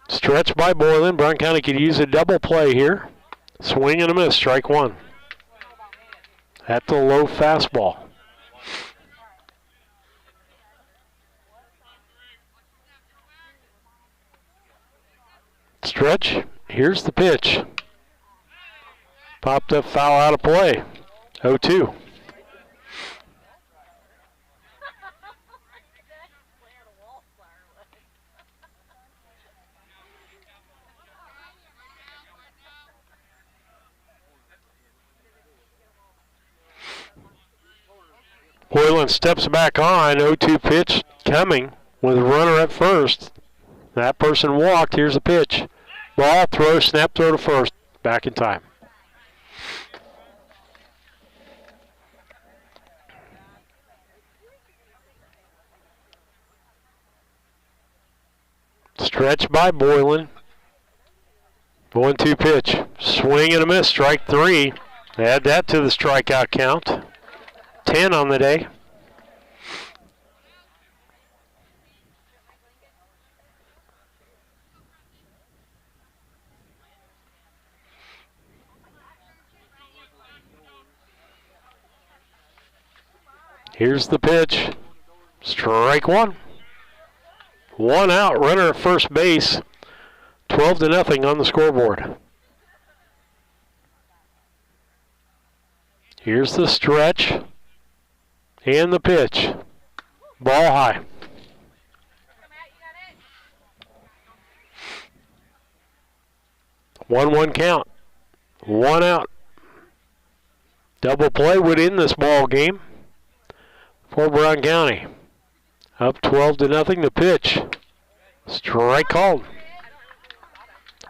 S1: Stretch by Boylan. Brown County could use a double play here. Swing and a miss, strike 1. At the low fastball. Stretch, here's the pitch. Popped up foul out of play. 0-2. Boylan steps back on. 0-2 pitch coming with a runner at first. That person walked. Here's the pitch. Ball, throw, snap, throw to first. Back in time. Stretch by Boylan. 1-2 pitch. Swing and a miss. Strike 3. Add that to the strikeout count. 10 on the day. Here's the pitch. Strike 1. 1 out. Runner at first base. 12-0 on the scoreboard. Here's the stretch and the pitch. Ball high. One count. 1 out. Double play would end this ball game for Brown County. Up 12-0. The pitch. Strike called.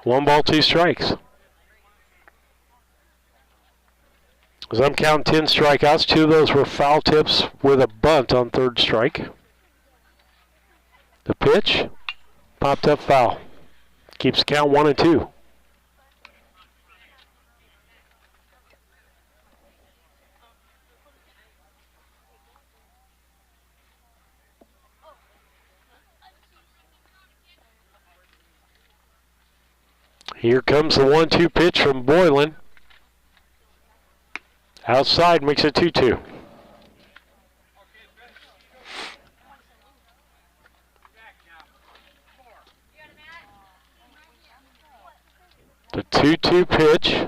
S1: 1 ball, 2 strikes. As I'm counting 10 strikeouts, 2 of those were foul tips with a bunt on third strike. The pitch, popped up foul. Keeps the count 1-2. Here comes the 1-2 pitch from Boylan. Outside makes it 2-2. The 2-2 pitch.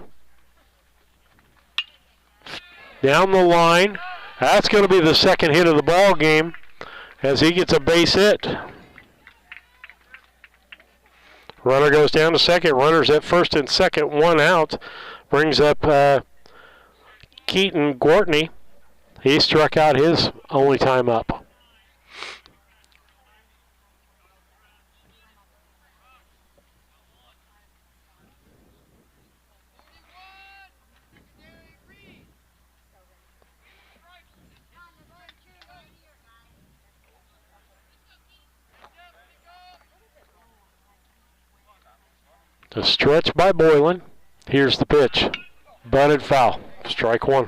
S1: Down the line. That's going to be the second hit of the ball game as he gets a base hit. Runner goes down to second. Runners at first and second. 1 out. Brings up Keaton Gortney. He struck out his only time up. The stretch by Boylan. Here's the pitch. Bunted foul. Strike 1.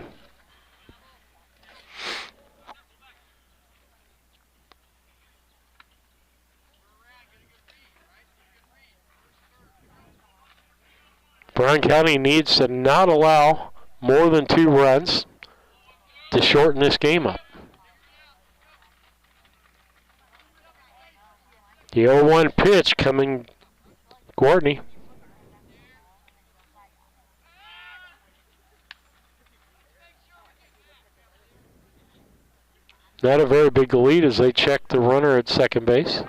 S1: Brown County needs to not allow more than 2 runs to shorten this game up. The 0-1 pitch coming, Gortney. Not a very big lead as they check the runner at second base.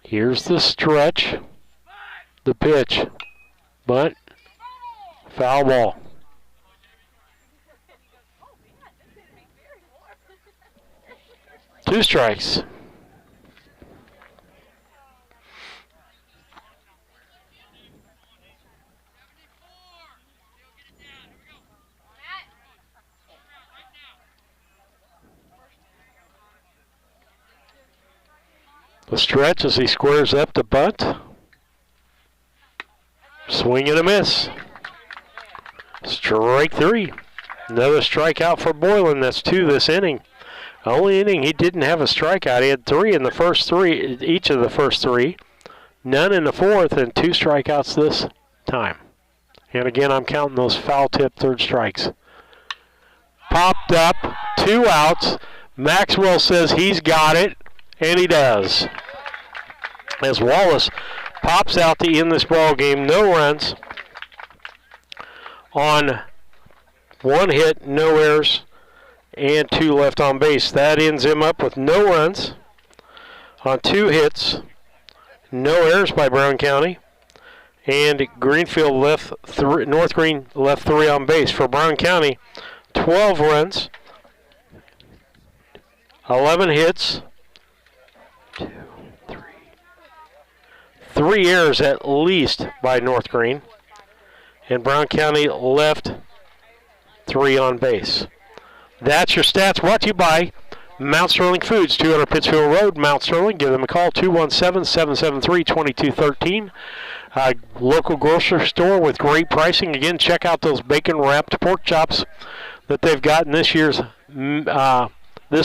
S1: Here's the stretch, the pitch, bunt, foul ball. Two strikes. The stretch as he squares up the bunt. Swing and a miss. Strike 3. Another strikeout for Boylan. That's 2 this inning. The only inning he didn't have a strikeout. He had 3 in the first 3, each of the first 3. None in the fourth, and 2 strikeouts this time. And again, I'm counting those foul tip third strikes. Popped up, 2 outs. Maxwell says he's got it. And he does. As Wallace pops out to end this ball game, no runs on 1 hit, no errors, and 2 left on base. That ends him up with no runs on 2 hits, no errors by Brown County, and North Greene left 3 on base. For Brown County, 12 runs, 11 hits, 3 errors at least by North Greene, and Brown County left 3 on base. That's your stats, brought to you by Mount Sterling Foods, 200 Pittsfield Road, Mount Sterling. Give them a call, 217-773-2213. Local grocery store with great pricing. Again, check out those bacon-wrapped pork chops that they've got in this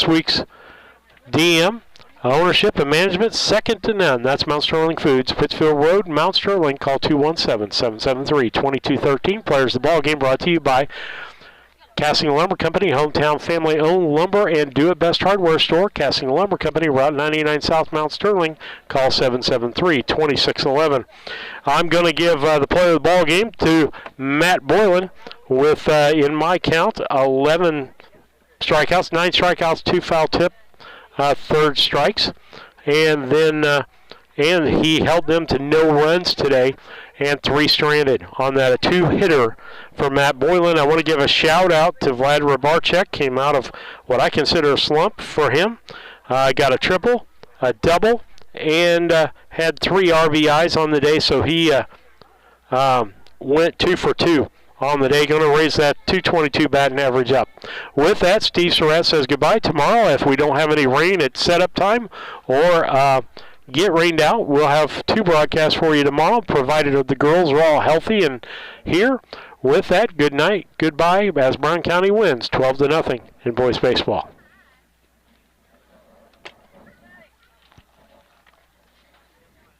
S1: week's DM. Ownership and management, second to none. That's Mount Sterling Foods, Pittsfield Road, Mount Sterling. Call 217-773-2213. Players of the ball game brought to you by Casting Lumber Company, hometown family-owned lumber and do-it-best hardware store. Casting Lumber Company, Route 99 South, Mount Sterling. Call 773-2611. I'm going to give the player of the ball game to Matt Boylan with, in my count, 11 strikeouts, 9 strikeouts, 2 foul tip, third strikes, and then and he held them to no runs today and 3 stranded on that. A 2-hitter for Matt Boylan. I want to give a shout out to Vlad Rabarchek. Came out of what I consider a slump for him. Got a triple, a double, and had 3 RBIs on the day, so he went 2 for 2 on the day. Going to raise that 222 batting average up. With that, Steve Surratt says goodbye. Tomorrow, if we don't have any rain at setup time or get rained out, we'll have 2 broadcasts for you tomorrow, provided the girls are all healthy and here. With that, good night, goodbye, as Brown County wins 12-0 in boys baseball.